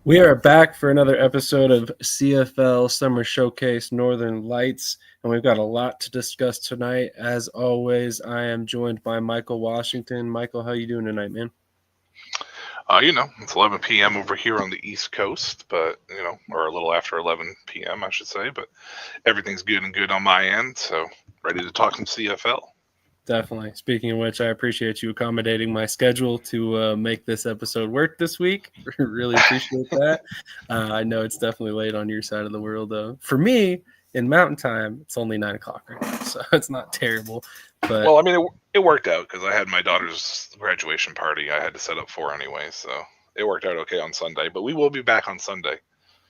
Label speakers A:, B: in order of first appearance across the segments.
A: We are back for another episode of CFL Summer Showcase Northern Lights, and we've got a lot to discuss tonight. As always, I am joined by Michael Washington. Michael, how you doing tonight, man?
B: It's 11 p.m. over here on the East Coast, but, or a little after 11 p.m., I should say, but everything's good and good on my end, so ready to talk some CFL.
A: Definitely. Speaking of which, I appreciate you accommodating my schedule to make this episode work this week. Really appreciate that. I know it's definitely late on your side of the world. For me, in Mountain Time, it's only 9 o'clock right now, so it's not terrible. But
B: Well, I mean, it worked out because I had my daughter's graduation party I had to set up for anyway, so it worked out okay on Sunday. But we will be back on Sunday.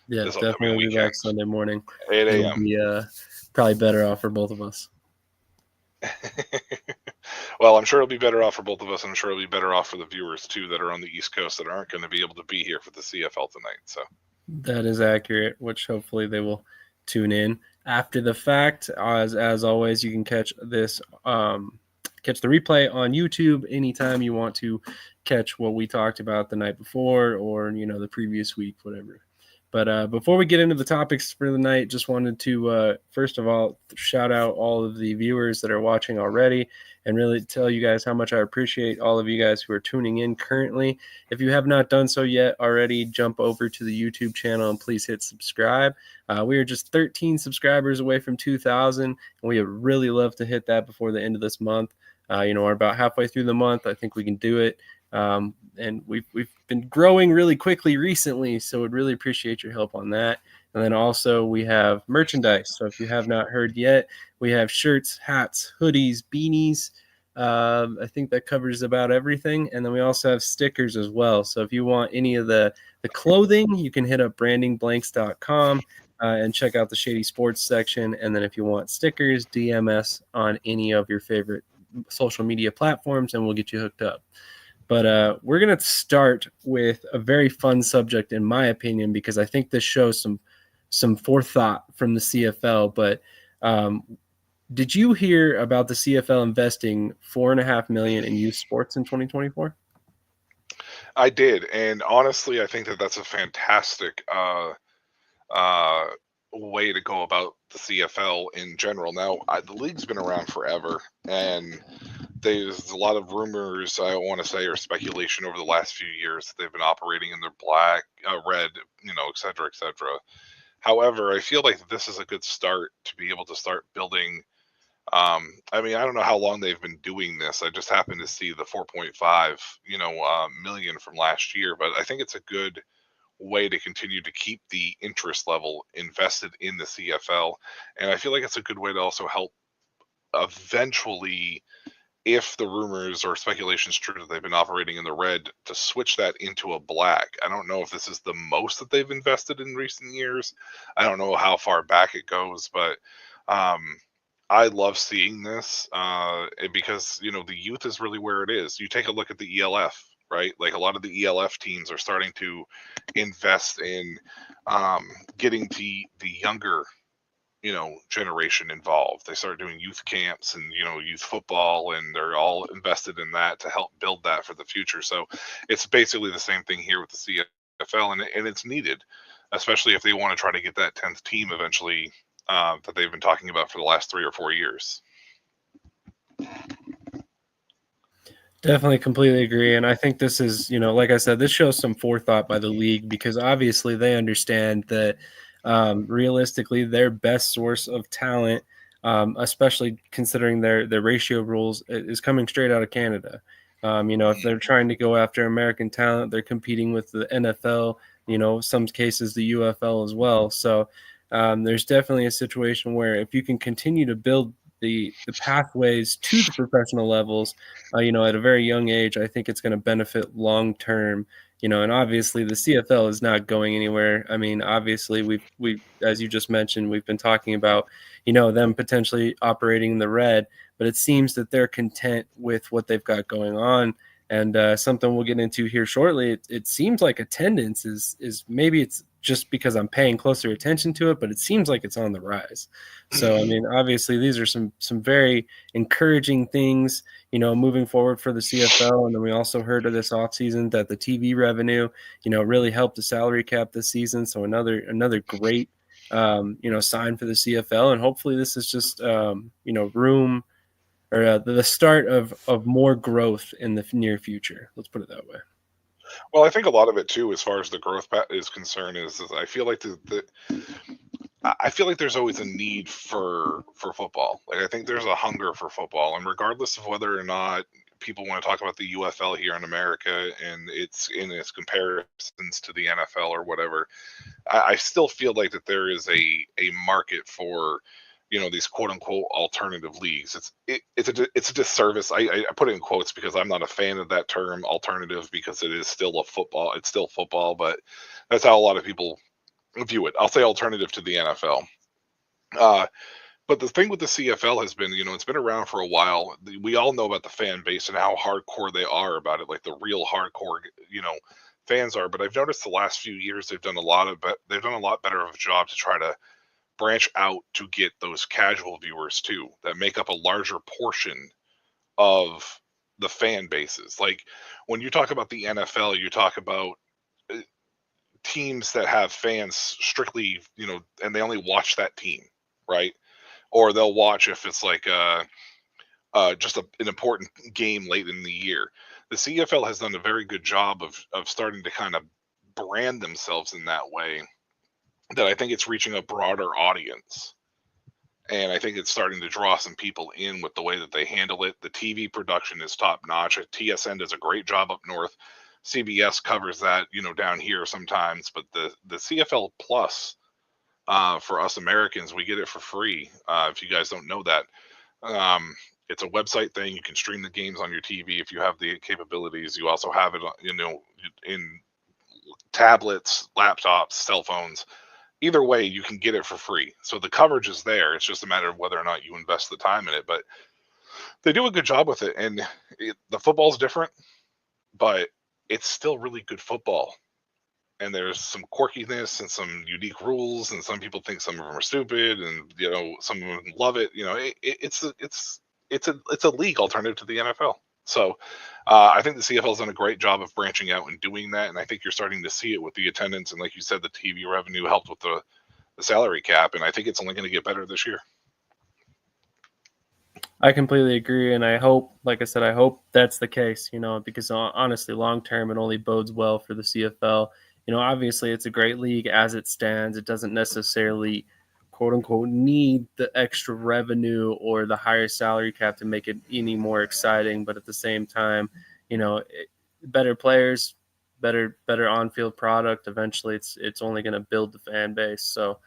A: yeah,
B: This
A: definitely
B: upcoming
A: be
B: weekend,
A: back Sunday morning.
B: 8
A: It'll
B: a.m.
A: be probably better off for both of us.
B: Well, I'm sure it'll be better off for both of us. I'm sure it'll be better off for the viewers too that are on the East Coast that aren't going to be able to be here for the CFL tonight. So
A: that is accurate, which hopefully they will tune in after the fact. As always, you can catch this catch the replay on YouTube anytime you want to catch what we talked about the night before or the previous week, whatever. But before we get into the topics for the night, just wanted to, first of all, shout out all of the viewers that are watching already and really tell you guys how much I appreciate all of you guys who are tuning in currently. If you have not done so yet already, jump over to the YouTube channel and please hit subscribe. We are just 13 subscribers away from 2,000, and we would really love to hit that before the end of this month. We're about halfway through the month. I think we can do it. And we've been growing really quickly recently, so would really appreciate your help on that. And then also we have merchandise. So if you have not heard yet, we have shirts, hats, hoodies, beanies. I think that covers about everything. And then we also have stickers as well. So if you want any of the clothing, you can hit up brandingblanks.com and check out the Shady Sports section. And then if you want stickers, DM us on any of your favorite social media platforms, and we'll get you hooked up. But we're going to start with a very fun subject, in my opinion, because I think this shows some forethought from the CFL. But did you hear about the CFL investing $4.5 million in youth sports in 2024?
B: I did, and honestly, I think that that's a fantastic way to go about the CFL in general. Now, the league's been around forever, and there's a lot of rumors, I want to say, or speculation over the last few years that they've been operating in their black, red, et cetera, et cetera. However, I feel like this is a good start to be able to start building. I don't know how long they've been doing this. I just happened to see the 4.5, million from last year, but I think it's a good way to continue to keep the interest level invested in the CFL. And I feel like it's a good way to also help eventually, if the rumors or speculation is true that they've been operating in the red, to switch that into a black. I don't know if this is the most that they've invested in recent years. I don't know how far back it goes, but I love seeing this because, the youth is really where it is. You take a look at the ELF, right? Like a lot of the ELF teams are starting to invest in getting the younger generation involved. They start doing youth camps and youth football, and they're all invested in that to help build that for the future. So it's basically the same thing here with the CFL, and it's needed, especially if they want to try to get that 10th team eventually that they've been talking about for the last 3 or 4 years.
A: Definitely completely agree. And I think this is, like I said, this shows some forethought by the league because obviously they understand that realistically their best source of talent, especially considering their ratio rules, is coming straight out of Canada. If they're trying to go after American talent, they're competing with the NFL, some cases the UFL as well. So there's definitely a situation where if you can continue to build the pathways to the professional levels, at a very young age, I think it's going to benefit long term. And obviously the CFL is not going anywhere. I mean, obviously we as you just mentioned, we've been talking about, them potentially operating in the red, but it seems that they're content with what they've got going on. And something we'll get into here shortly. It seems like attendance is maybe it's just because I'm paying closer attention to it, but it seems like it's on the rise. So, I mean, obviously these are some very encouraging things, moving forward for the CFL. And then we also heard of this offseason that the TV revenue, really helped the salary cap this season. So another great, sign for the CFL. And hopefully this is just, room or the start of more growth in the near future. Let's put it that way.
B: Well, I think a lot of it too, as far as the growth is concerned, is I feel like I feel like there's always a need for football. Like I think there's a hunger for football, and regardless of whether or not people want to talk about the UFL here in America and its comparisons to the NFL or whatever, I still feel like that there is a market for these quote unquote alternative leagues. It's a disservice. I put it in quotes because I'm not a fan of that term alternative, because it is still it's still football, but that's how a lot of people view it. I'll say alternative to the NFL. But the thing with the CFL has been, it's been around for a while. We all know about the fan base and how hardcore they are about it, like the real hardcore, fans are. But I've noticed the last few years they've done a lot better of a job to try to branch out to get those casual viewers too, that make up a larger portion of the fan bases. Like when you talk about the NFL, you talk about teams that have fans strictly, and they only watch that team, right? Or they'll watch if it's like just an important game late in the year. The CFL has done a very good job of starting to kind of brand themselves in that way, that I think it's reaching a broader audience. And I think it's starting to draw some people in with the way that they handle it. The TV production is top notch. TSN does a great job up north. CBS covers that, down here sometimes. But the CFL Plus, for us Americans, we get it for free. If you guys don't know that, it's a website thing. You can stream the games on your TV if you have the capabilities. You also have it, in tablets, laptops, cell phones. Either way, you can get it for free. So the coverage is there. It's just a matter of whether or not you invest the time in it. But they do a good job with it. And the football's different, but it's still really good football. And there's some quirkiness and some unique rules, and some people think some of them are stupid, and some of them love it. It's a league alternative to the NFL. So I think the CFL has done a great job of branching out and doing that, and I think you're starting to see it with the attendance, and like you said, the TV revenue helped with the salary cap, and I think it's only going to get better this year.
A: I completely agree, and I hope, like I said, I hope that's the case, because honestly, long term, it only bodes well for the CFL. Obviously, it's a great league as it stands. It doesn't necessarily, quote unquote, need the extra revenue or the higher salary cap to make it any more exciting. But at the same time, better players, better on-field product. Eventually, it's only going to build the fan base. So,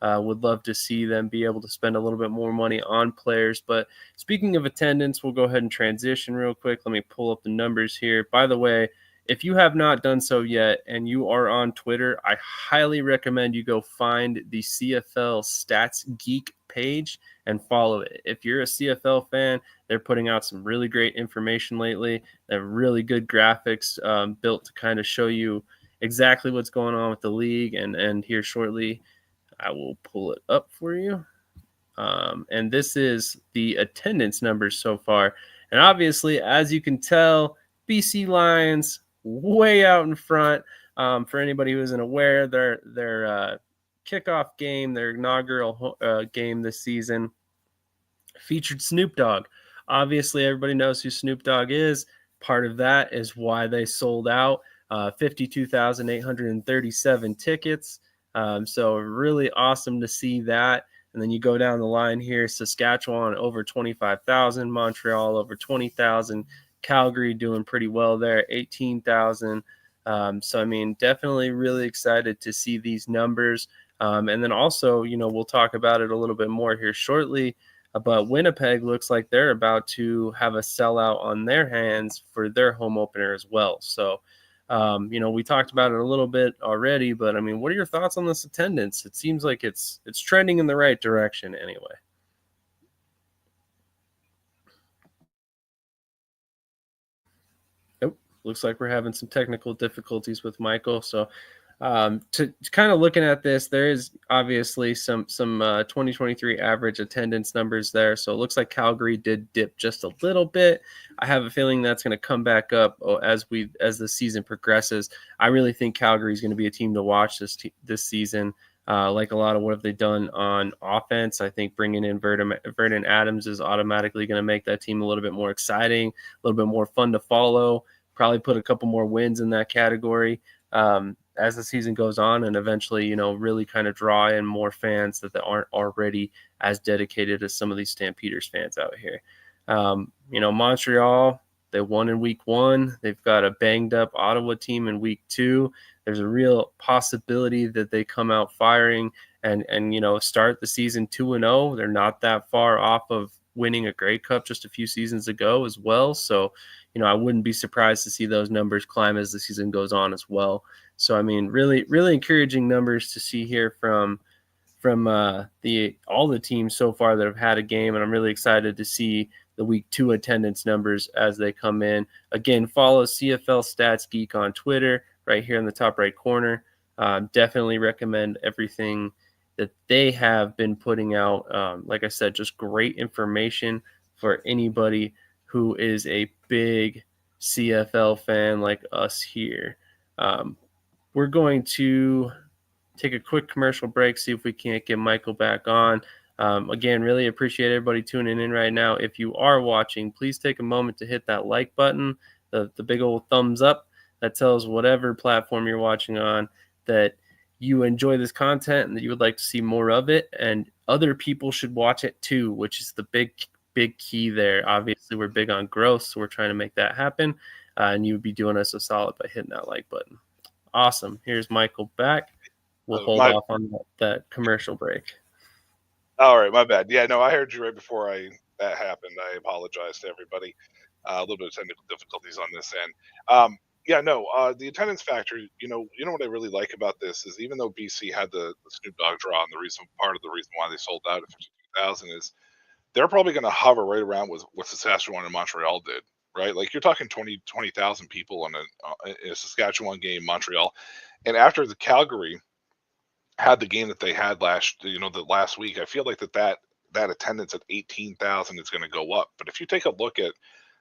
A: would love to see them be able to spend a little bit more money on players. But speaking of attendance, we'll go ahead and transition real quick. Let me pull up the numbers here. By the way, if you have not done so yet and you are on Twitter, I highly recommend you go find the CFL Stats Geek page and follow it. If you're a CFL fan, they're putting out some really great information lately. They have really good graphics built to kind of show you exactly what's going on with the league. And here shortly, I will pull it up for you. And this is the attendance numbers so far. And obviously, as you can tell, BC Lions way out in front. For anybody who isn't aware, their kickoff game, their inaugural game this season, featured Snoop Dogg. Obviously, everybody knows who Snoop Dogg is. Part of that is why they sold out 52,837 tickets. So really awesome to see that. And then you go down the line here, Saskatchewan over 25,000, Montreal over 20,000, Calgary doing pretty well there, 18,000. So, I mean, definitely really excited to see these numbers. And then also, we'll talk about it a little bit more here shortly, but Winnipeg looks like they're about to have a sellout on their hands for their home opener as well. So, we talked about it a little bit already, but I mean, what are your thoughts on this attendance? It seems like it's trending in the right direction anyway. Nope. Looks like we're having some technical difficulties with Michael. So To kind of looking at this, there is obviously some 2023 average attendance numbers there. So it looks like Calgary did dip just a little bit. I have a feeling that's going to come back up as the season progresses. I really think Calgary is going to be a team to watch this season. Like a lot of what have they done on offense, I think bringing in Vernon Adams is automatically going to make that team a little bit more exciting, a little bit more fun to follow. Probably put a couple more wins in that category as the season goes on, and eventually, really kind of draw in more fans that aren't already as dedicated as some of these Stampeders fans out here. Montreal, they won in week 1. They've got a banged up Ottawa team in week 2. There's a real possibility that they come out firing and start the season 2-0. They're not that far off of winning a Grey Cup just a few seasons ago as well. So, I wouldn't be surprised to see those numbers climb as the season goes on as well. So, I mean, really, really encouraging numbers to see here from all the teams so far that have had a game, and I'm really excited to see the week 2 attendance numbers as they come in. Again, follow CFL Stats Geek on Twitter right here in the top right corner. Definitely recommend everything that they have been putting out. Like I said, just great information for anybody who is a big CFL fan like us here. We're going to take a quick commercial break, see if we can't get Michael back on. Again, really appreciate everybody tuning in right now. If you are watching, please take a moment to hit that like button, the big old thumbs up that tells whatever platform you're watching on that you enjoy this content and that you would like to see more of it, and other people should watch it too, which is the big key there. Obviously, we're big on growth, so we're trying to make that happen, and you would be doing us a solid by hitting that like button. Awesome. Here's Michael back. We'll hold off on that commercial break.
B: All right, my bad. Yeah, no, I heard you right before that happened. I apologize to everybody. A little bit of technical difficulties on this end. The attendance factor. You know what I really like about this is, even though BC had the Snoop Dogg draw, and part of the reason why they sold out at 52,000 is they're probably going to hover right around with what Saskatchewan and Montreal did. Right, like you're talking 20,000 people in a Saskatchewan game, Montreal, and after the Calgary had the game that they had the last week, I feel like that attendance at 18,000 is going to go up. But if you take a look at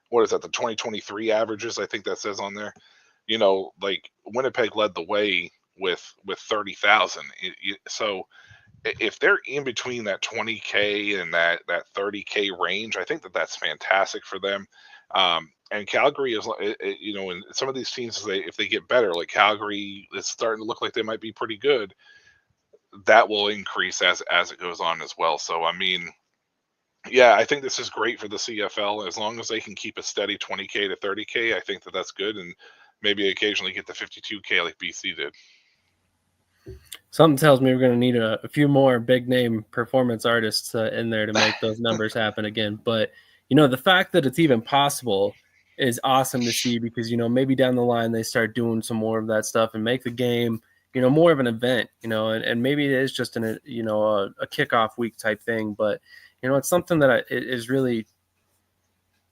B: what is that, the 2023 averages, I think that says on there, like Winnipeg led the way with 30,000. So if they're in between that 20K and that 30K range, I think that's fantastic for them. And Calgary is, and some of these teams, if they get better, like Calgary is starting to look like they might be pretty good, that will increase as it goes on as well. So, I mean, yeah, I think this is great for the CFL. As long as they can keep a steady 20K to 30K, I think that's good, and maybe occasionally get the 52K like BC did.
A: Something tells me we're going to need a few more big name performance artists in there to make those numbers happen again. But, the fact that it's even possible is awesome to see, because, maybe down the line they start doing some more of that stuff and make the game, more of an event, and maybe it is just a kickoff week type thing. But, it's something that is really,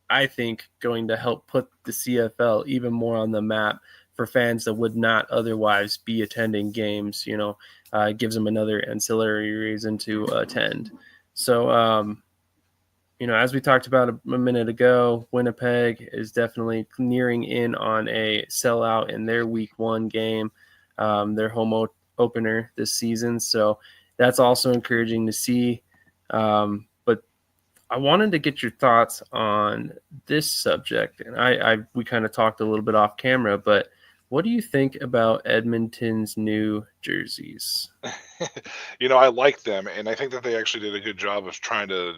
A: I think, going to help put the CFL even more on the map for fans that would not otherwise be attending games. It gives them another ancillary reason to attend. So, as we talked about a minute ago, Winnipeg is definitely nearing in on a sellout in their week 1 game, their home opener this season. So that's also encouraging to see. But I wanted to get your thoughts on this subject. And we kind of talked a little bit off camera, but what do you think about Edmonton's new jerseys?
B: I like them, and I think that they actually did a good job of trying to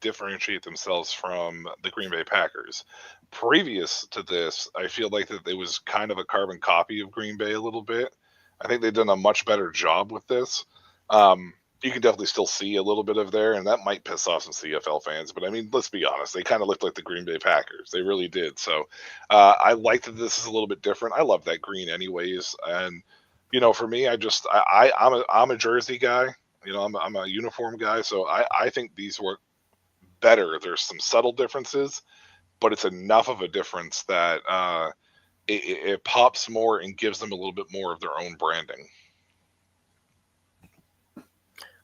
B: differentiate themselves from the Green Bay Packers. Previous to this, I feel like that it was kind of a carbon copy of Green Bay a little bit. I think they've done a much better job with this. You can definitely still see a little bit of there, and that might piss off some CFL fans. But I mean, let's be honest, they kind of looked like the Green Bay Packers. They really did. So I like that this is a little bit different. I love that green, anyways. And for me, I'm a jersey guy. I'm a uniform guy. So I think these work better. There's some subtle differences, but it's enough of a difference that it pops more and gives them a little bit more of their own branding.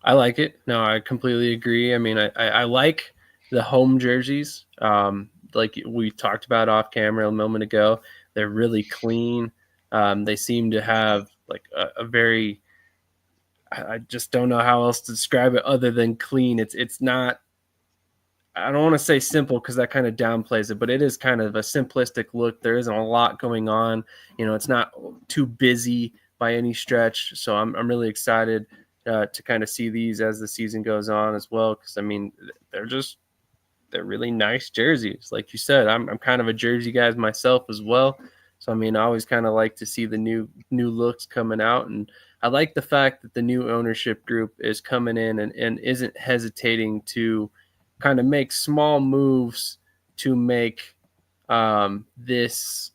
A: I like it. No, I completely agree. I mean, I like the home jerseys. Like we talked about off camera a moment ago, they're really clean. They seem to have like a very, I just don't know how else to describe it other than clean. It's not, I don't want to say simple because that kind of downplays it, but it is kind of a simplistic look. There isn't a lot going on. It's not too busy by any stretch. So I'm really excited to kind of see these as the season goes on as well. Because I mean, they're really nice jerseys. Like you said, I'm kind of a jersey guy myself as well. So I mean, I always kind of like to see the new looks coming out, and I like the fact that the new ownership group is coming in and isn't hesitating to kind of make small moves to make this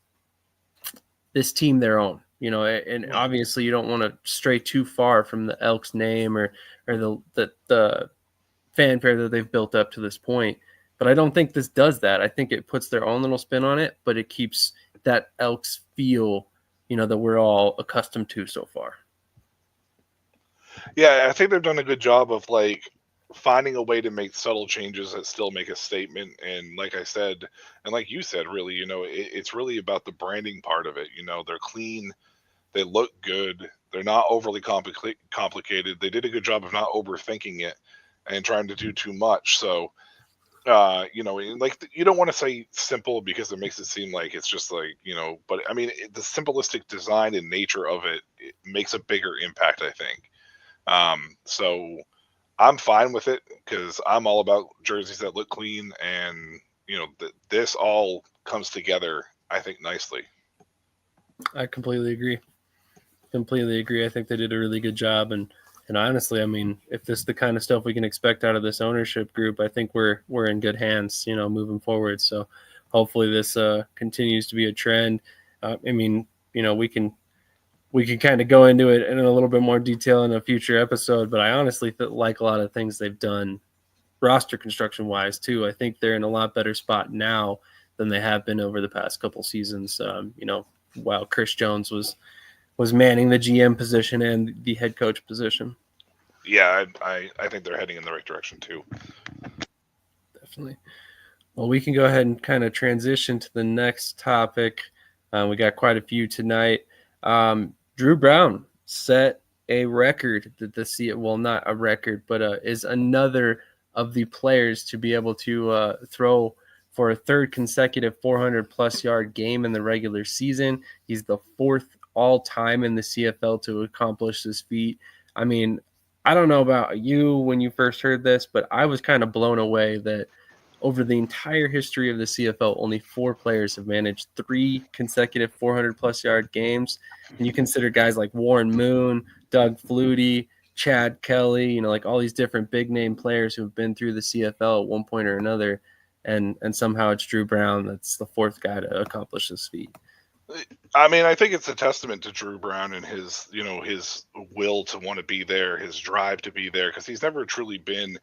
A: team their own. And obviously you don't want to stray too far from the Elks name or the fanfare that they've built up to this point. But I don't think this does that. I think it puts their own little spin on it, but it keeps that Elks feel, that we're all accustomed to so far.
B: Yeah, I think they've done a good job of like finding a way to make subtle changes that still make a statement. And like I said, and like you said, really, it's really about the branding part of it. They're clean, they look good, they're not overly complicated. They did a good job of not overthinking it and trying to do too much. So, like you don't want to say simple because it makes it seem like it's just like, but I mean, the simplistic design and nature of it makes a bigger impact, I think. So I'm fine with it because I'm all about jerseys that look clean, and this all comes together, I think, nicely.
A: I completely agree. I think they did a really good job, and honestly, I mean, if this is the kind of stuff we can expect out of this ownership group, I think we're in good hands, moving forward. So hopefully this continues to be a trend. I mean, we can kind of go into it in a little bit more detail in a future episode, but I honestly like a lot of things they've done roster construction wise too. I think they're in a lot better spot now than they have been over the past couple seasons. While Chris Jones was manning the GM position and the head coach position.
B: Yeah, I think they're heading in the right direction too.
A: Definitely. Well, we can go ahead and kind of transition to the next topic. We got quite a few tonight. Drew Brown set a record not a record, but is another of the players to be able to throw for a third consecutive 400-plus yard game in the regular season. He's the fourth all-time in the CFL to accomplish this feat. I mean, I don't know about you when you first heard this, but I was kind of blown away that over the entire history of the CFL, only 4 players have managed 3 consecutive 400-plus yard games. And you consider guys like Warren Moon, Doug Flutie, Chad Kelly, like all these different big-name players who have been through the CFL at one point or another, and somehow it's Drew Brown that's the fourth guy to accomplish this feat.
B: I mean, I think it's a testament to Drew Brown and his, his will to want to be there, his drive to be there, because he's never truly been,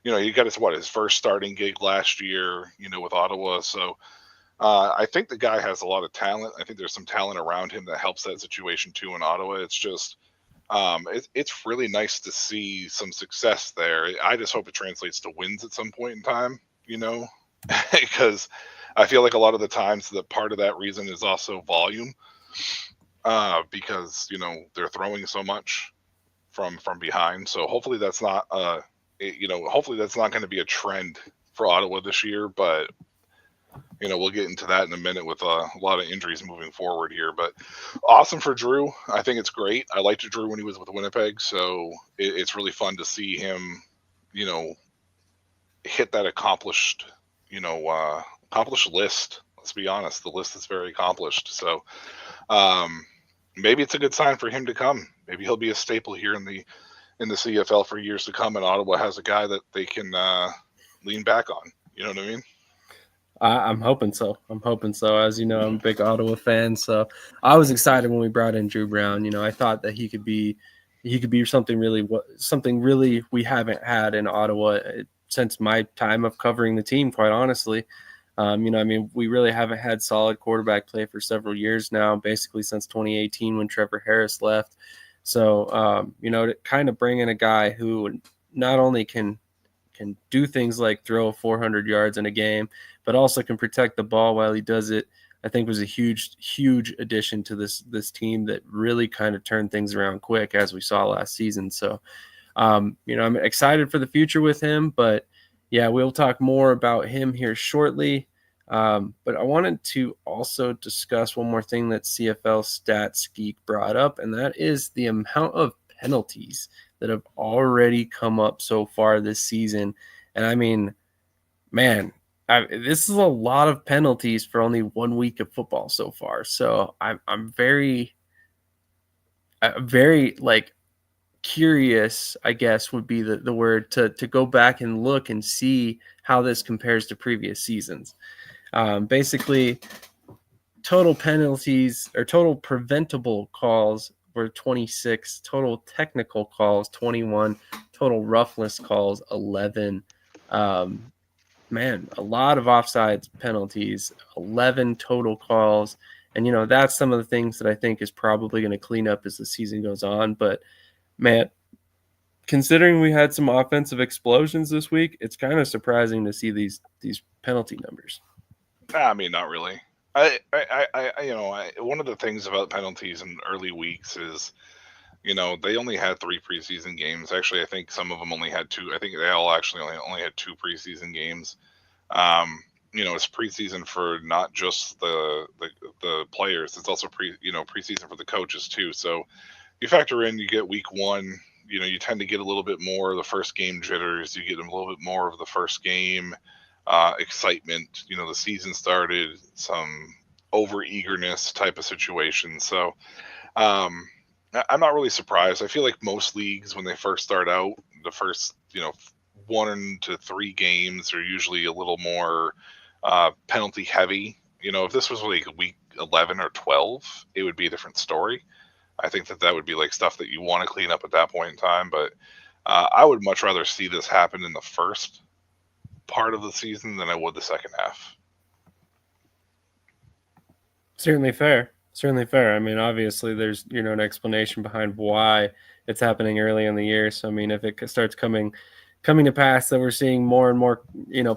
B: he got his first starting gig last year, with Ottawa. So I think the guy has a lot of talent. I think there's some talent around him that helps that situation too in Ottawa. It's just, it's really nice to see some success there. I just hope it translates to wins at some point in time, because I feel like a lot of the times that part of that reason is also volume, because they're throwing so much from behind. So hopefully that's not hopefully that's not going to be a trend for Ottawa this year. But we'll get into that in a minute with a lot of injuries moving forward here. But awesome for Drew. I think it's great. I liked Drew when he was with Winnipeg, so it's really fun to see him, hit that accomplished list. Let's be honest, the list is very accomplished. So maybe it's a good sign for him to come. Maybe he'll be a staple here in the CFL for years to come, and Ottawa has a guy that they can lean back on. You know what I mean?
A: I'm hoping so. As you know, I'm a big Ottawa fan, so I was excited when we brought in Drew Brown. I thought that he could be something really we haven't had in Ottawa since my time of covering the team, quite honestly. We really haven't had solid quarterback play for several years now, basically since 2018 when Trevor Harris left. So, to kind of bring in a guy who not only can do things like throw 400 yards in a game, but also can protect the ball while he does it, I think was a huge addition to this team that really kind of turned things around quick, as we saw last season. So, I'm excited for the future with him, but yeah, we'll talk more about him here shortly. But I wanted to also discuss one more thing that CFL Stats Geek brought up, and that is the amount of penalties that have already come up so far this season. And I mean, man, this is a lot of penalties for only 1 week of football so far. So I'm very like curious, I guess would be the word, to go back and look and see how this compares to previous seasons. Basically, total penalties or total preventable calls were 26, total technical calls 21, total roughness calls 11. A lot of offsides penalties, 11 total calls. And, that's some of the things that I think is probably going to clean up as the season goes on. But, man, considering we had some offensive explosions this week, it's kind of surprising to see these penalty numbers.
B: I mean, not really. One of the things about penalties in early weeks is, they only had 3 preseason games. Actually, I think some of them only had 2. I think they all actually only had 2 preseason games. It's preseason for not just the players. It's also preseason for the coaches too. So you factor in, you get week 1. You tend to get a little bit more of the first game jitters. You get a little bit more of the first game excitement. The season started, some over eagerness type of situation. So I'm not really surprised. I feel like most leagues, when they first start out, the first 1 to 3 games are usually a little more penalty heavy. If this was like week 11 or 12, it would be a different story. I think that would be like stuff that you want to clean up at that point in time. But I would much rather see this happen in the first part of the season than I would the second half.
A: Certainly fair. I mean, obviously there's, an explanation behind why it's happening early in the year. So, I mean, if it starts coming to pass that we're seeing more and more,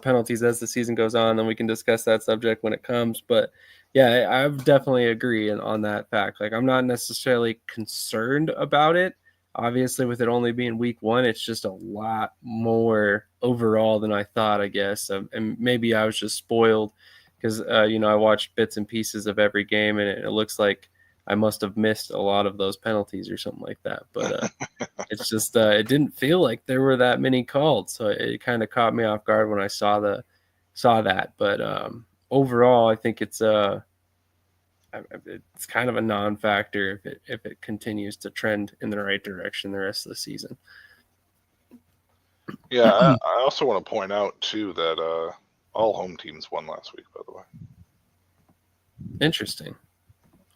A: penalties as the season goes on, then we can discuss that subject when it comes. But yeah, I definitely agree on that fact. Like, I'm not necessarily concerned about it. Obviously, with it only being week 1, it's just a lot more overall than I thought, I guess. And maybe I was just spoiled because, I watched bits and pieces of every game, and it looks like I must have missed a lot of those penalties or something like that. But it's just it didn't feel like there were that many called. So it kind of caught me off guard when I saw that. But overall, I think it's kind of a non-factor if it continues to trend in the right direction the rest of the season.
B: Yeah, I also want to point out too that all home teams won last week, by the way.
A: Interesting.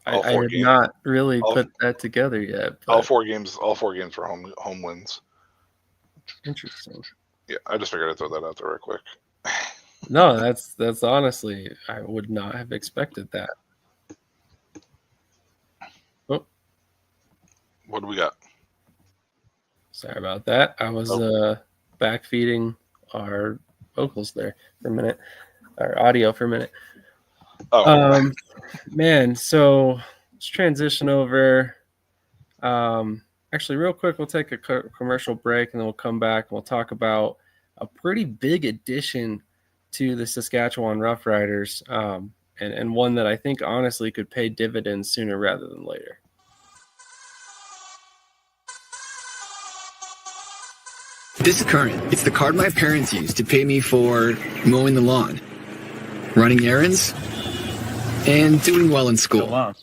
A: I have not really put that together yet. But...
B: All four games were home wins.
A: Interesting.
B: Yeah, I just figured I'd throw that out there real quick.
A: No, that's honestly, I would not have expected that. Oh.
B: What do we got?
A: Sorry about that. I was backfeeding our vocals there for a minute, our audio for a minute.
B: Oh,
A: man. So let's transition over. Actually, real quick, we'll take a commercial break and then we'll come back and we'll talk about a pretty big addition to the Saskatchewan Roughriders, and one that I think honestly could pay dividends sooner rather than later.
C: This is Current. It's the card my parents used to pay me for mowing the lawn, running errands, and doing well in school.
A: Oh, wow.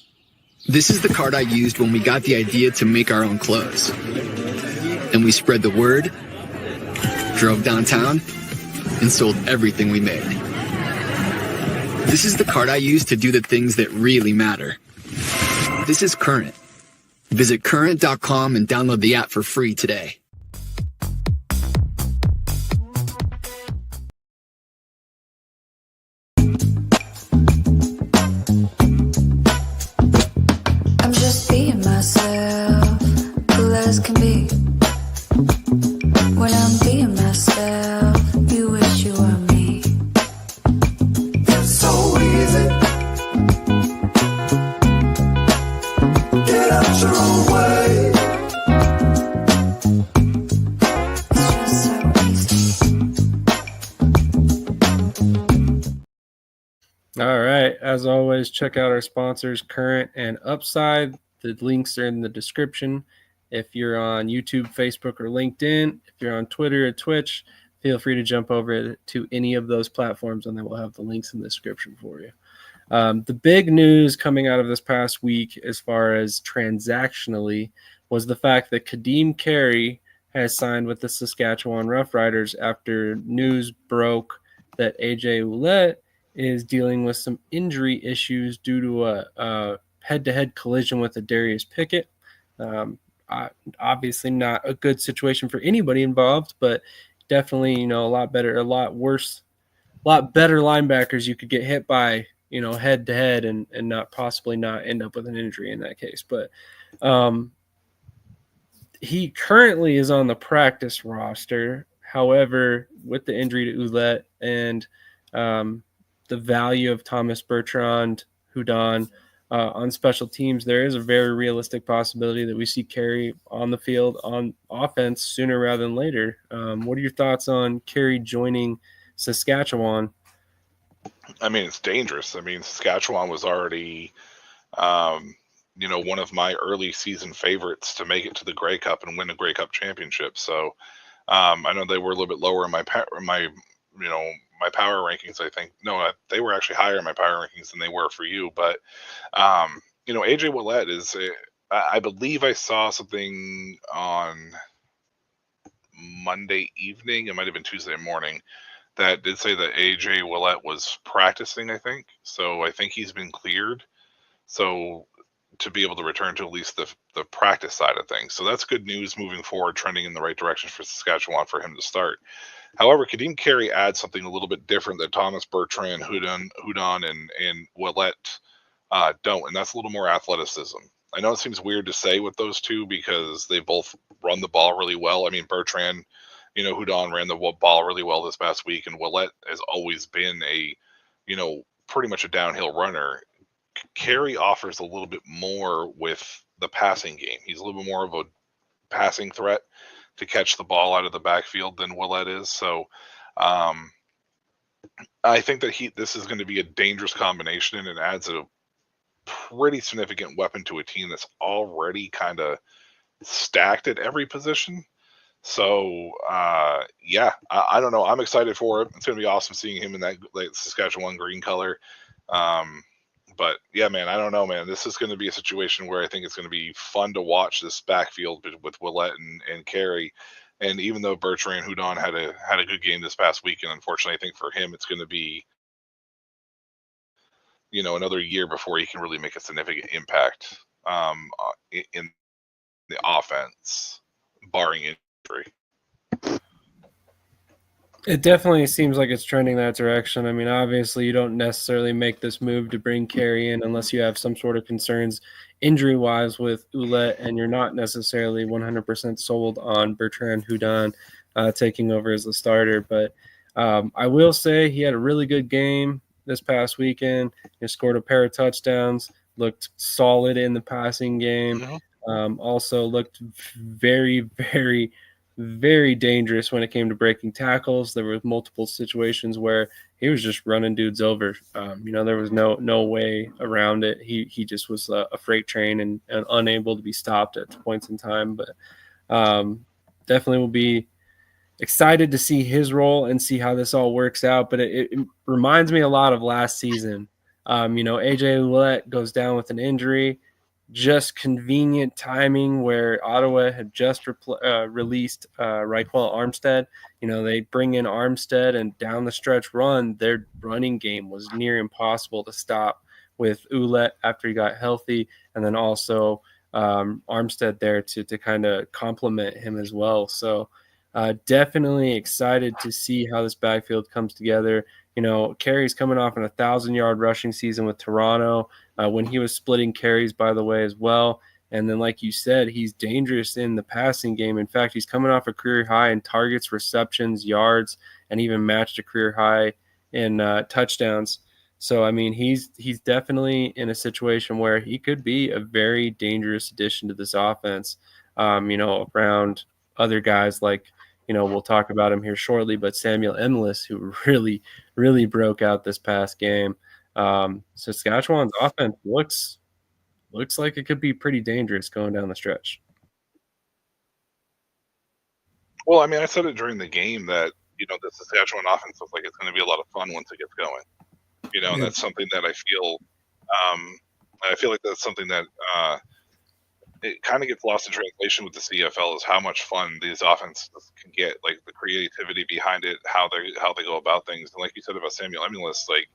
C: This is the card I used when we got the idea to make our own clothes. And we spread the word, drove downtown, and sold everything we made. This is the card I use to do the things that really matter. This is Current. Visit current.com and download the app for free today.
A: All right. As always, check out our sponsors, Current and Upside. The links are in the description. If you're on YouTube, Facebook, or LinkedIn, if you're on Twitter or Twitch, feel free to jump over to any of those platforms, and then we'll have the links in the description for you. The big news coming out of this past week, as far as transactionally, was the fact that Carey has signed with the Saskatchewan Roughriders after news broke that AJ Ouellette is dealing with some injury issues due to a head-to-head collision with Darius Pickett. Obviously not a good situation for anybody involved, but definitely, a lot better linebackers you could get hit by, head to head and not possibly not end up with an injury in that case. But he currently is on the practice roster. However, with the injury to Ouellette and the value of Thomas Bertrand Hudon on special teams, there is a very realistic possibility that we see Carey on the field on offense sooner rather than later. What are your thoughts on Carey joining Saskatchewan?
B: I mean, it's dangerous. I mean, Saskatchewan was already, one of my early season favorites to make it to the Grey Cup and win the Grey Cup championship. So I know they were a little bit lower in my power rankings. I think they were actually higher in my power rankings than they were for you. But AJ Ouellette is. I believe I saw something on Monday evening. It might have been Tuesday morning. That did say that AJ Ouellette was practicing, I think. So I think he's been cleared. So to be able to return to at least the practice side of things. So that's good news moving forward, trending in the right direction for Saskatchewan for him to start. However, Carey adds something a little bit different that Thomas Bertrand, Hudon, and Ouellette don't, and that's a little more athleticism. I know it seems weird to say with those two because they both run the ball really well. I mean, Bertrand, Hudon ran the ball really well this past week, and Ouellette has always been pretty much a downhill runner. Carey offers a little bit more with the passing game. He's a little bit more of a passing threat to catch the ball out of the backfield than Ouellette is. So I think that this is going to be a dangerous combination, and it adds a pretty significant weapon to a team that's already kind of stacked at every position. So, I don't know. I'm excited for it. It's going to be awesome seeing him in that Saskatchewan green color. But, yeah, man, I don't know, man. This is going to be a situation where I think it's going to be fun to watch this backfield with Ouellette and Carey. And even though Bertrand Hudon had a good game this past week, and unfortunately, I think for him it's going to be, another year before he can really make a significant impact in the offense, barring injury.
A: It definitely seems like it's trending that direction. I mean, obviously, you don't necessarily make this move to bring Carey in unless you have some sort of concerns injury-wise with Ouellette, and you're not necessarily 100% sold on Bertrand Hudon taking over as the starter. But I will say he had a really good game this past weekend. He scored a pair of touchdowns, looked solid in the passing game, also looked very, very, very dangerous when it came to breaking tackles. There were multiple situations where he was just running dudes over. There was no way around it. He just was a freight train and unable to be stopped at points in time. But definitely will be excited to see his role and see how this all works out. But it reminds me a lot of last season. AJ Ouellette goes down with an injury. Just convenient timing where Ottawa had just released Raquel Armstead. They bring in Armstead, and down the stretch run, their running game was near impossible to stop with Ouellette after he got healthy, and then also Armstead there to kind of complement him as well. So definitely excited to see how this backfield comes together. Carey's coming off an 1,000-yard rushing season with Toronto when he was splitting carries, by the way, as well. And then, like you said, he's dangerous in the passing game. In fact, he's coming off a career high in targets, receptions, yards, and even matched a career high in touchdowns. So, I mean, he's definitely in a situation where he could be a very dangerous addition to this offense, around other guys like, we'll talk about him here shortly, but Samuel Emlis, who really, really broke out this past game. Saskatchewan's offense looks like it could be pretty dangerous going down the stretch.
B: Well, I mean, I said it during the game that, the Saskatchewan offense looks like it's going to be a lot of fun once it gets going. And that's something that I feel like that's something that it kind of gets lost in translation with the CFL is how much fun these offenses can get, like the creativity behind it, how they go about things. And like you said about Samuel Emulus, like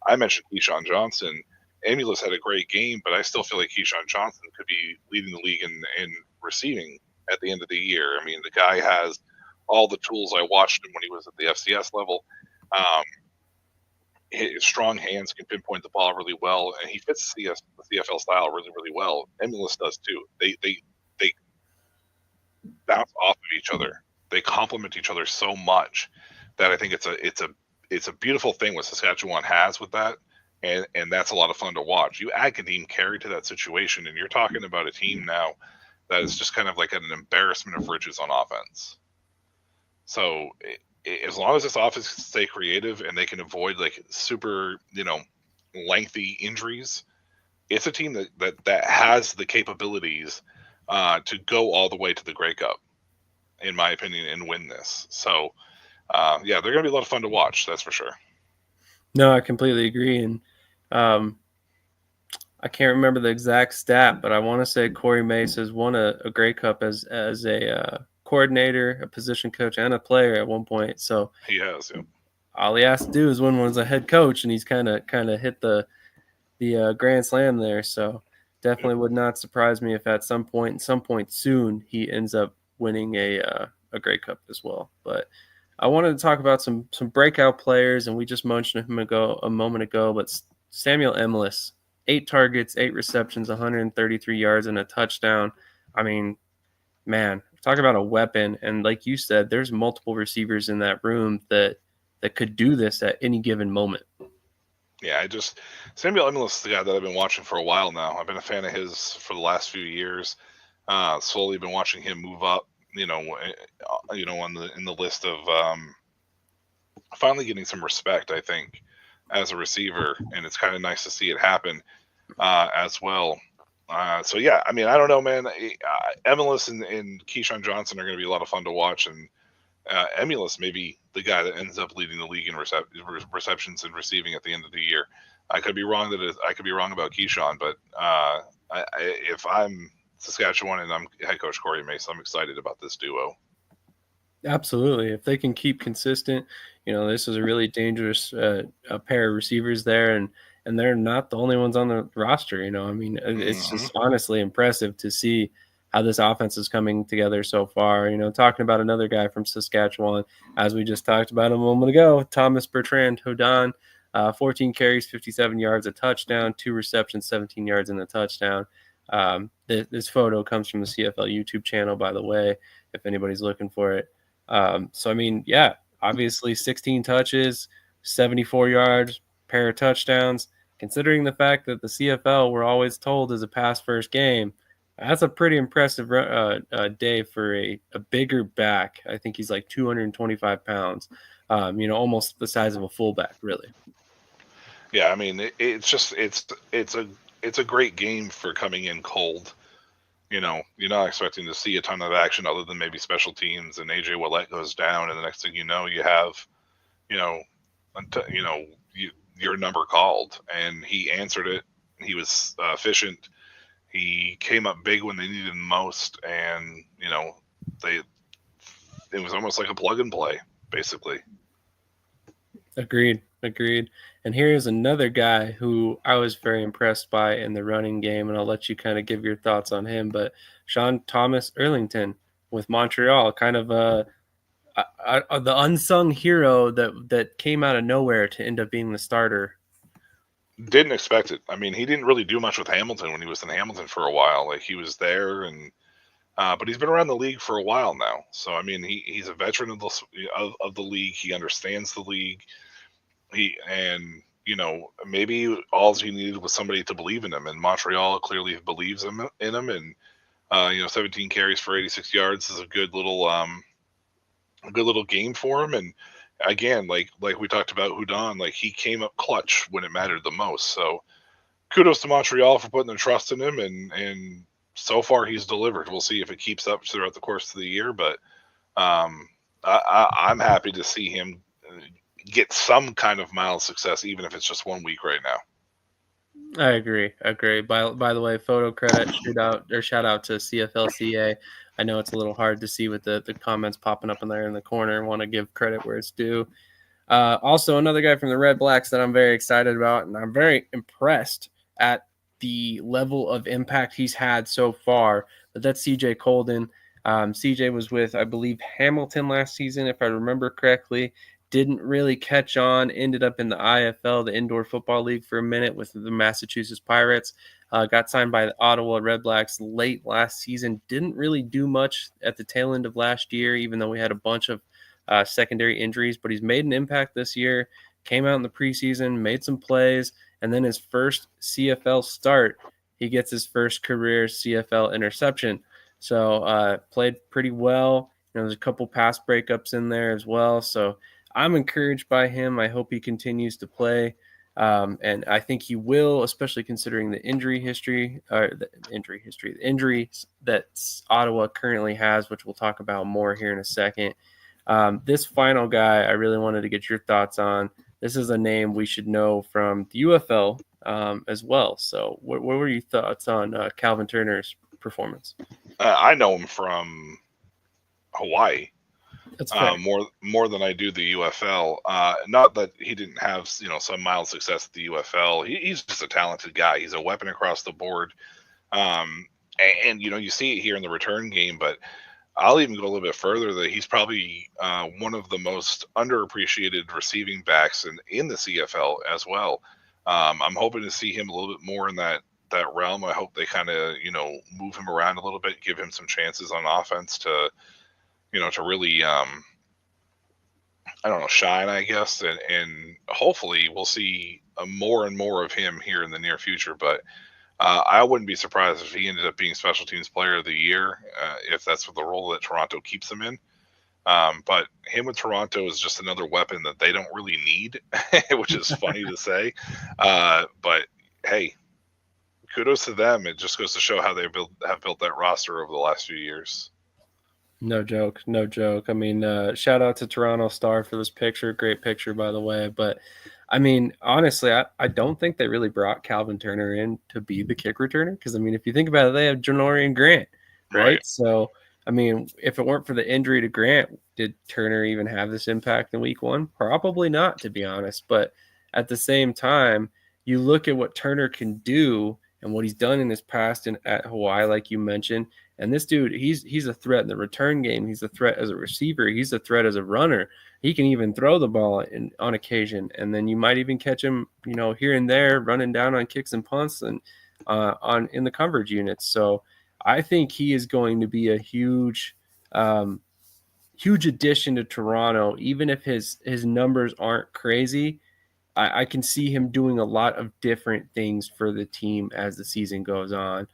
B: I mentioned Keyshawn Johnson. Emulus had a great game, but I still feel like Keyshawn Johnson could be leading the league in receiving at the end of the year. I mean, the guy has all the tools. I watched him when he was at the FCS level. His strong hands can pinpoint the ball really well, and he fits the CFL style really, really well. Emulus does too. They bounce off of each other. They complement each other so much that I think it's a beautiful thing what Saskatchewan has with that, and that's a lot of fun to watch. You add Kadeem Carey to that situation, and you're talking about a team now that is just kind of like an embarrassment of riches on offense. So as long as this offense can stay creative and they can avoid like super, lengthy injuries, it's a team that has the capabilities to go all the way to the Grey Cup, in my opinion, and win this. So, they're going to be a lot of fun to watch. That's for sure.
A: No, I completely agree. And I can't remember the exact stat, but I want to say Corey Mace has won a Grey Cup as a coordinator, a position coach, and a player at one point. So
B: he has. Yeah.
A: All he has to do is win one as a head coach, and he's kind of hit the grand slam there. So definitely would not surprise me if at some point soon, he ends up winning a Grey Cup as well. But I wanted to talk about some breakout players, and we just mentioned him a moment ago. But Samuel Emilus, 8 targets, 8 receptions, 133 yards, and a touchdown. I mean, man, talk about a weapon. And like you said, there's multiple receivers in that room that could do this at any given moment.
B: Yeah, Samuel Emilus is the guy that I've been watching for a while now. I've been a fan of his for the last few years. Slowly been watching him move up, in the list of finally getting some respect, I think, as a receiver, and it's kind of nice to see it happen as well. So yeah, I mean, I don't know, man. Emilus and Keyshawn Johnson are going to be a lot of fun to watch, and Emilus may be the guy that ends up leading the league in receptions and receiving at the end of the year. I could be wrong about Keyshawn, but if I'm Saskatchewan and I'm head coach Corey Mace, I'm excited about this duo.
A: Absolutely. If they can keep consistent, this is a really dangerous a pair of receivers there, and they're not the only ones on the roster. I mean, it's just honestly impressive to see how this offense is coming together so far. Talking about another guy from Saskatchewan, as we just talked about a moment ago, Thomas Bertrand Hodon, 14 carries, 57 yards, a touchdown, 2 receptions, 17 yards, and a touchdown. This photo comes from the CFL YouTube channel, by the way, if anybody's looking for it. So, I mean, yeah, obviously 16 touches, 74 yards, pair of touchdowns. Considering the fact that the CFL we're always told is a pass-first game, that's a pretty impressive day for a bigger back. I think he's like 225 pounds, almost the size of a fullback, really.
B: Yeah, I mean, it's a great game for coming in cold. You're not expecting to see a ton of action other than maybe special teams, and AJ Ouellette goes down, and the next thing you know, you have, your number called, and he answered it. He was efficient. He came up big when they needed him most, and it was almost like a plug and play, basically.
A: Agreed. And here's another guy who I was very impressed by in the running game, and I'll let you kind of give your thoughts on him. But Sean Thomas Erlington with Montreal, kind of the unsung hero that came out of nowhere to end up being the starter.
B: Didn't expect it. I mean, he didn't really do much with Hamilton when he was in Hamilton for a while. Like, he was there, and but he's been around the league for a while now. So I mean, he's a veteran of the league. He understands the league. Maybe all he needed was somebody to believe in him, and Montreal clearly believes in him. And 17 carries for 86 yards is a good little game for him. And again, like we talked about Hudon, like he came up clutch when it mattered the most. So kudos to Montreal for putting their trust in him, and so far he's delivered. We'll see if it keeps up throughout the course of the year, but I'm happy to see him get some kind of mild success, even if it's just 1 week right now.
A: I agree. By the way, photo credit, shout out to CFLCA. I know it's a little hard to see with the comments popping up in there in the corner. Want to give credit where it's due. Also, another guy from the Red Blacks that I'm very excited about, and I'm very impressed at the level of impact he's had so far. But that's CJ Colden. CJ was with, I believe, Hamilton last season, if I remember correctly. Didn't really catch on, ended up in the IFL, the Indoor Football League, for a minute with the Massachusetts Pirates. Got signed by the Ottawa Red Blacks late last season. Didn't really do much at the tail end of last year, even though we had a bunch of secondary injuries. But he's made an impact this year, came out in the preseason, made some plays, and then his first CFL start, he gets his first career CFL interception. So played pretty well. There's a couple pass breakups in there as well. So I'm encouraged by him. I hope he continues to play. And I think he will, especially considering the injuries that Ottawa currently has, which we'll talk about more here in a second. This final guy, I really wanted to get your thoughts on. This is a name we should know from the UFL as well. So what were your thoughts on Calvin Turner's performance?
B: I know him from Hawaii.
A: That's fair.
B: More than I do the UFL. Not that he didn't have some mild success at the UFL. He's just a talented guy. He's a weapon across the board. And you see it here in the return game. But I'll even go a little bit further that he's probably one of the most underappreciated receiving backs in the CFL as well. I'm hoping to see him a little bit more in that realm. I hope they kind of move him around a little bit, give him some chances on offense to really, shine, I guess. And hopefully we'll see more and more of him here in the near future. But I wouldn't be surprised if he ended up being Special Teams Player of the Year, if that's the role that Toronto keeps him in. But him with Toronto is just another weapon that they don't really need, which is funny to say. But hey, kudos to them. It just goes to show how they have built that roster over the last few years.
A: No joke. I mean, shout out to Toronto Star for this picture. Great picture, by the way. But, I mean, honestly, I don't think they really brought Calvin Turner in to be the kick returner. Because, I mean, if you think about it, they have Janorian Grant, right? So, I mean, if it weren't for the injury to Grant, did Turner even have this impact in week one? Probably not, to be honest. But at the same time, you look at what Turner can do and what he's done in his past at Hawaii, like you mentioned. And this dude, he's a threat in the return game. He's a threat as a receiver. He's a threat as a runner. He can even throw the ball on occasion. And then you might even catch him, here and there, running down on kicks and punts and in the coverage units. So I think he is going to be a huge addition to Toronto. Even if his numbers aren't crazy, I can see him doing a lot of different things for the team as the season goes on.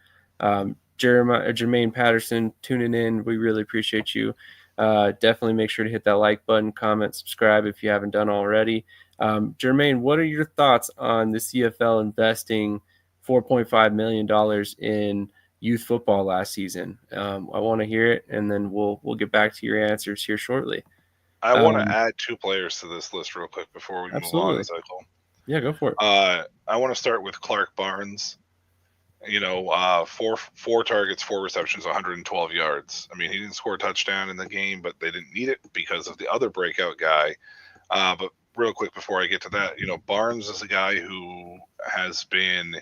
A: Jermaine Patterson tuning in. We really appreciate you. Definitely make sure to hit that like button, comment, subscribe if you haven't done already. Jermaine, what are your thoughts on the CFL investing $4.5 million in youth football last season? I want to hear it, and then we'll get back to your answers here shortly.
B: I want to add two players to this list real quick before we move on, Cycle.
A: Yeah, go for it.
B: I want to start with Clark Barnes. Four targets, 4 receptions, 112 yards. I mean, he didn't score a touchdown in the game, but they didn't need it because of the other breakout guy. But real quick before I get to that, Barnes is a guy who has been,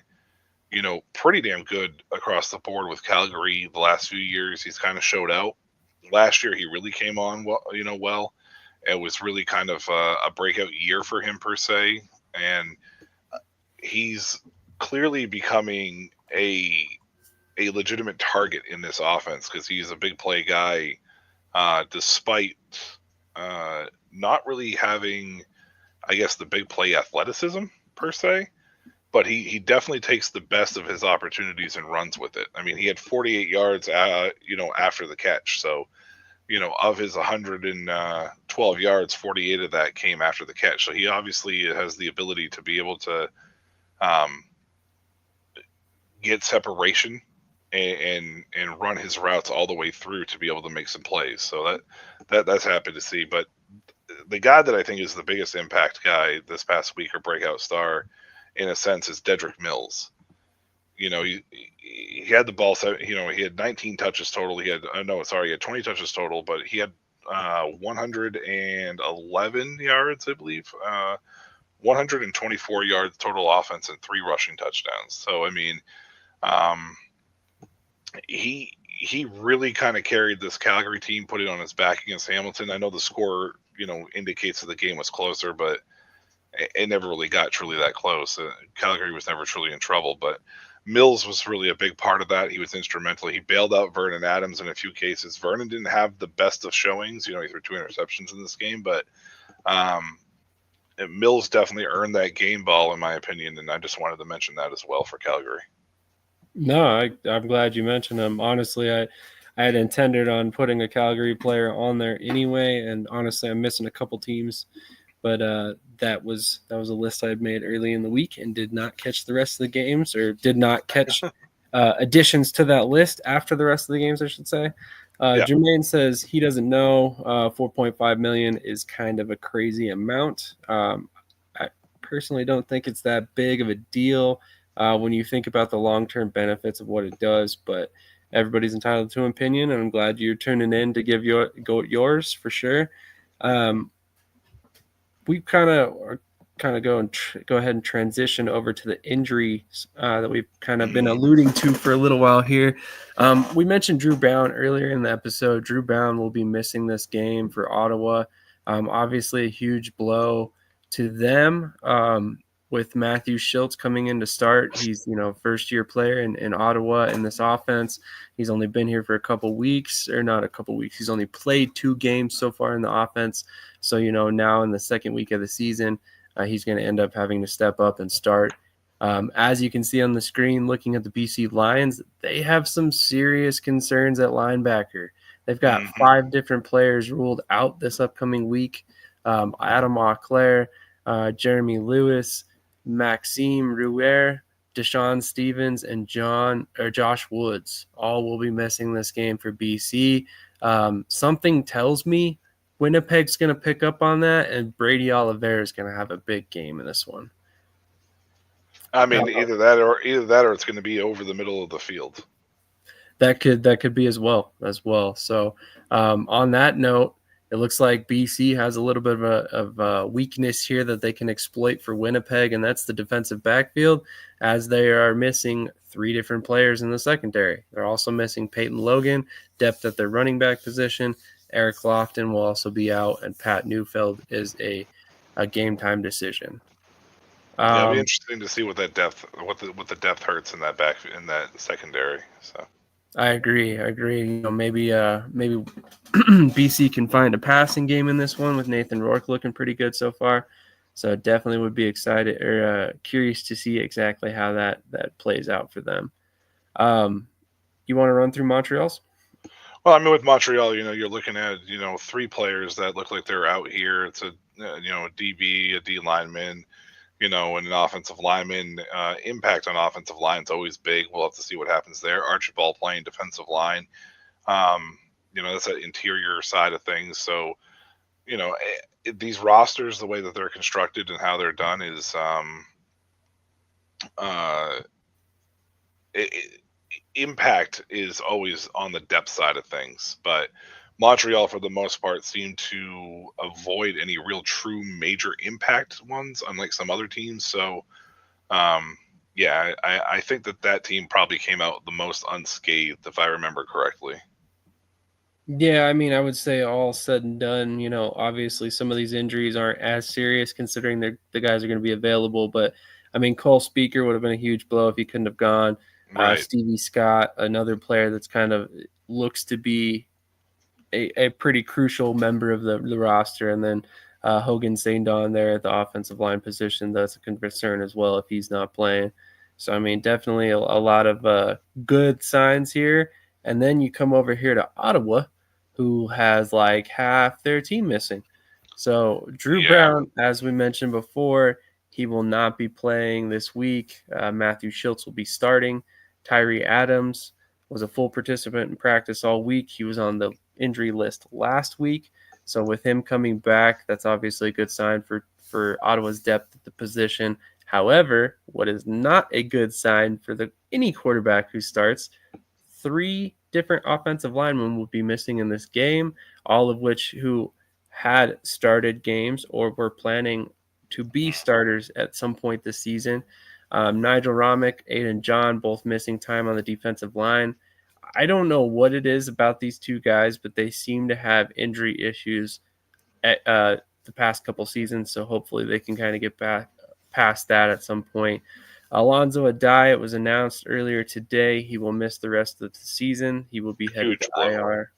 B: pretty damn good across the board with Calgary the last few years. He's kind of showed out. Last year, he really came on well. It was really kind of a breakout year for him per se, and he's clearly becoming a legitimate target in this offense because he's a big play guy, despite not really having, I guess, the big play athleticism per se. But he definitely takes the best of his opportunities and runs with it. I mean, he had 48 yards, after the catch. So of his 112 yards, 48 of that came after the catch. So he obviously has the ability to be able to get separation and run his routes all the way through to be able to make some plays. So that's happy to see. But the guy that I think is the biggest impact guy this past week, or breakout star, in a sense, is Dedrick Mills. He had the ball. He had 19 touches total. He had 20 touches total, but he had 111 yards, I believe. 124 yards total offense and 3 rushing touchdowns. So I mean, he really kind of carried this Calgary team, put it on his back against Hamilton. I know the score, indicates that the game was closer, but it never really got truly that close. Calgary was never truly in trouble, but Mills was really a big part of that. He was instrumental. He bailed out Vernon Adams in a few cases. Vernon didn't have the best of showings. He threw 2 interceptions in this game, but Mills definitely earned that game ball, in my opinion, and I just wanted to mention that as well for Calgary.
A: No, I'm glad you mentioned him. Honestly, I had intended on putting a Calgary player on there anyway, and honestly, I'm missing a couple teams. But that was a list I had made early in the week and did not catch the rest of the games, or did not catch additions to that list after the rest of the games, I should say. Jermaine says he doesn't know. 4.5 million is kind of a crazy amount. I personally don't think it's that big of a deal when you think about the long-term benefits of what it does, but everybody's entitled to an opinion, and I'm glad you're tuning in to give yours for sure. We kind of go ahead and transition over to the injuries that we've kind of been alluding to for a little while here. We mentioned Drew Brown earlier in the episode. Drew Brown will be missing this game for Ottawa. Obviously a huge blow to them with Matthew Schultz coming in to start. He's, first-year player in Ottawa in this offense. He's only been here for a couple weeks, or not a couple weeks. He's only played 2 games so far in the offense. So, now in the second week of the season, he's going to end up having to step up and start. As you can see on the screen, looking at the BC Lions, they have some serious concerns at linebacker. They've got 5 different players ruled out this upcoming week. Adam Auclair, Jeremy Lewis, Maxime Rouer, Deshaun Stevens, and Josh Woods all will be missing this game for BC. Something tells me Winnipeg's going to pick up on that, and Brady Oliveira is going to have a big game in this one.
B: I mean, either that or it's going to be over the middle of the field.
A: That could be as well. So on that note, it looks like BC has a little bit of a weakness here that they can exploit for Winnipeg, and that's the defensive backfield, as they are missing 3 different players in the secondary. They're also missing Peyton Logan, depth at their running back position. Eric Lofton will also be out, and Pat Neufeld is a game time decision.
B: It'll be interesting to see what the depth hurts in that secondary. So.
A: I agree. Maybe BC can find a passing game in this one with Nathan Rourke looking pretty good so far. So definitely would be excited or curious to see exactly how that plays out for them. You want to run through Montreal's?
B: Well, I mean, with Montreal, you're looking at 3 players that look like they're out here. It's a DB, a D lineman, and an offensive lineman. Impact on offensive line is always big. We'll have to see what happens there. Archibald playing defensive line. That's that interior side of things. So, these rosters, the way that they're constructed and how they're done is impact is always on the depth side of things. But Montreal, for the most part, seem to avoid any real true major impact ones, unlike some other teams. So, I think that team probably came out the most unscathed, if I remember correctly.
A: Yeah, I mean, I would say all said and done, obviously some of these injuries aren't as serious considering the guys are going to be available. But, I mean, Cole Speaker would have been a huge blow if he couldn't have gone.
B: Right.
A: Stevie Scott, another player that's kind of looks to be a pretty crucial member of the roster. And then Hogan St. Don there at the offensive line position, that's a concern as well if he's not playing. So, I mean, definitely a lot of good signs here. And then you come over here to Ottawa, who has like half their team missing. So Drew
B: Yeah.
A: Brown, as we mentioned before, he will not be playing this week. Matthew Schultz will be starting. Tyree Adams was a full participant in practice all week. He was on the injury list last week. So with him coming back, that's obviously a good sign for Ottawa's depth at the position. However, what is not a good sign for any quarterback who starts, 3 different offensive linemen will be missing in this game, all of which who had started games or were planning to be starters at some point this season. Nigel Romick, Aiden John, both missing time on the defensive line. I don't know what it is about these two guys, but they seem to have injury issues at the past couple seasons, so hopefully they can kind of get back past that at some point. Alonzo Adai, it was announced earlier today, he will miss the rest of the season. He will be headed to IR.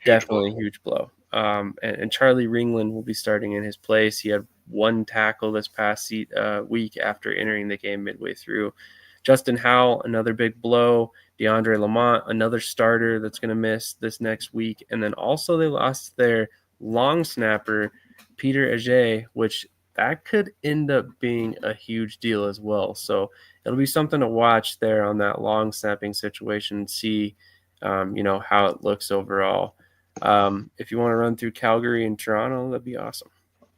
A: Definitely a huge blow. And Charlie Ringland will be starting in his place. He had 1 tackle this past week after entering the game midway through. Justin Howell, another big blow. DeAndre Lamont, another starter that's going to miss this next week. And then also they lost their long snapper, Peter Ajay, which that could end up being a huge deal as well. So it'll be something to watch there on that long snapping situation and see, how it looks overall. If you want to run through Calgary and Toronto, that'd be awesome.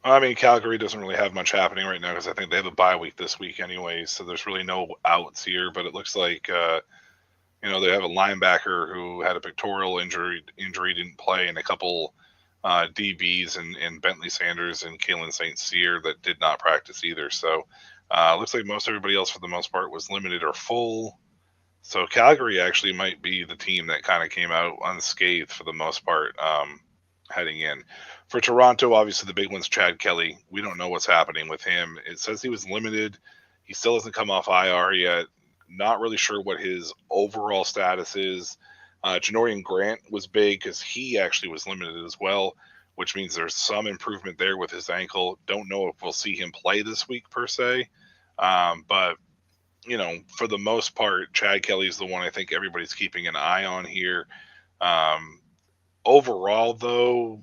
B: I mean, Calgary doesn't really have much happening right now because I think they have a bye week this week anyways, so there's really no outs here. But it looks like, they have a linebacker who had a pectoral injury, didn't play, and a couple DBs and Bentley Sanders and Kalen St. Cyr that did not practice either. So looks like most everybody else for the most part was limited or full. So Calgary actually might be the team that kind of came out unscathed for the most part heading in. For Toronto, obviously the big one's Chad Kelly. We don't know what's happening with him. It says he was limited. He still hasn't come off IR yet. Not really sure what his overall status is. Janorian Grant was big because he actually was limited as well, which means there's some improvement there with his ankle. Don't know if we'll see him play this week per se. But, for the most part, Chad Kelly's the one I think everybody's keeping an eye on here. Overall, though,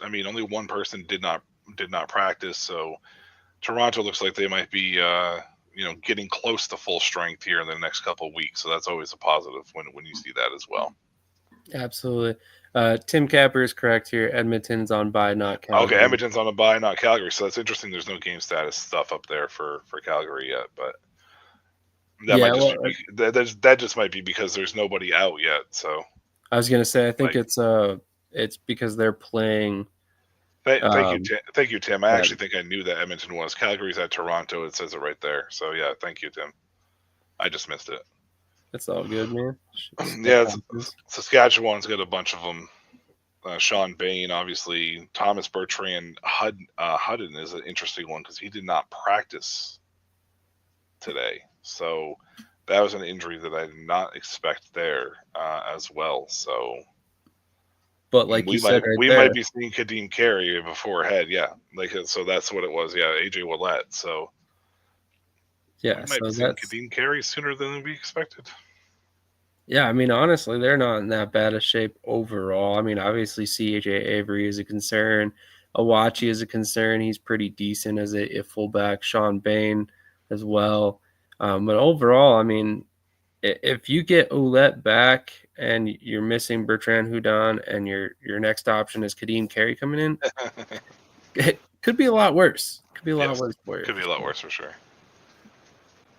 B: I mean, only one person did not practice. So Toronto looks like they might be, getting close to full strength here in the next couple of weeks. So that's always a positive when you see that as well.
A: Absolutely. Tim Capper is correct here. Edmonton's on bye, not Calgary.
B: Okay, Edmonton's on a bye, not Calgary. So that's interesting. There's no game status stuff up there for Calgary yet, but that just might be because there's nobody out yet. So
A: I was gonna say I think it's because they're playing.
B: Thank you, Tim. I actually think I knew that Edmonton was. Calgary's at Toronto. It says it right there. So yeah, thank you, Tim. I just missed it.
A: It's all good, man.
B: Yeah, Saskatchewan's got a bunch of them. Sean Bain, obviously. Thomas Bertrand Hudden is an interesting one because he did not practice today. So that was an injury that I did not expect there as well. So,
A: but like
B: we might be seeing Kadeem Carey before head. Yeah, so that's what it was. Yeah, AJ Willett. So
A: yeah,
B: we might be seeing Kadeem Carey sooner than we expected.
A: Yeah, I mean, honestly, they're not in that bad a shape overall. I mean, obviously, CJ Avery is a concern. Awachi is a concern. He's pretty decent as a fullback. Sean Bain as well. But overall, I mean, if you get Ouellette back and you're missing Bertrand Hudon and your next option is Kadeem Carey coming in, it could be a lot worse. Could be a lot worse for you.
B: Could be a lot worse for sure.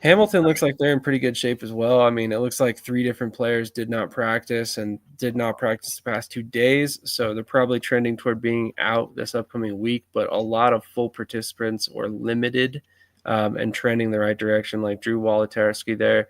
A: Hamilton looks like they're in pretty good shape as well. I mean, it looks like 3 different players did not practice the past 2 days. So they're probably trending toward being out this upcoming week, but a lot of full participants or limited and trending the right direction, like Drew Wolodarski there.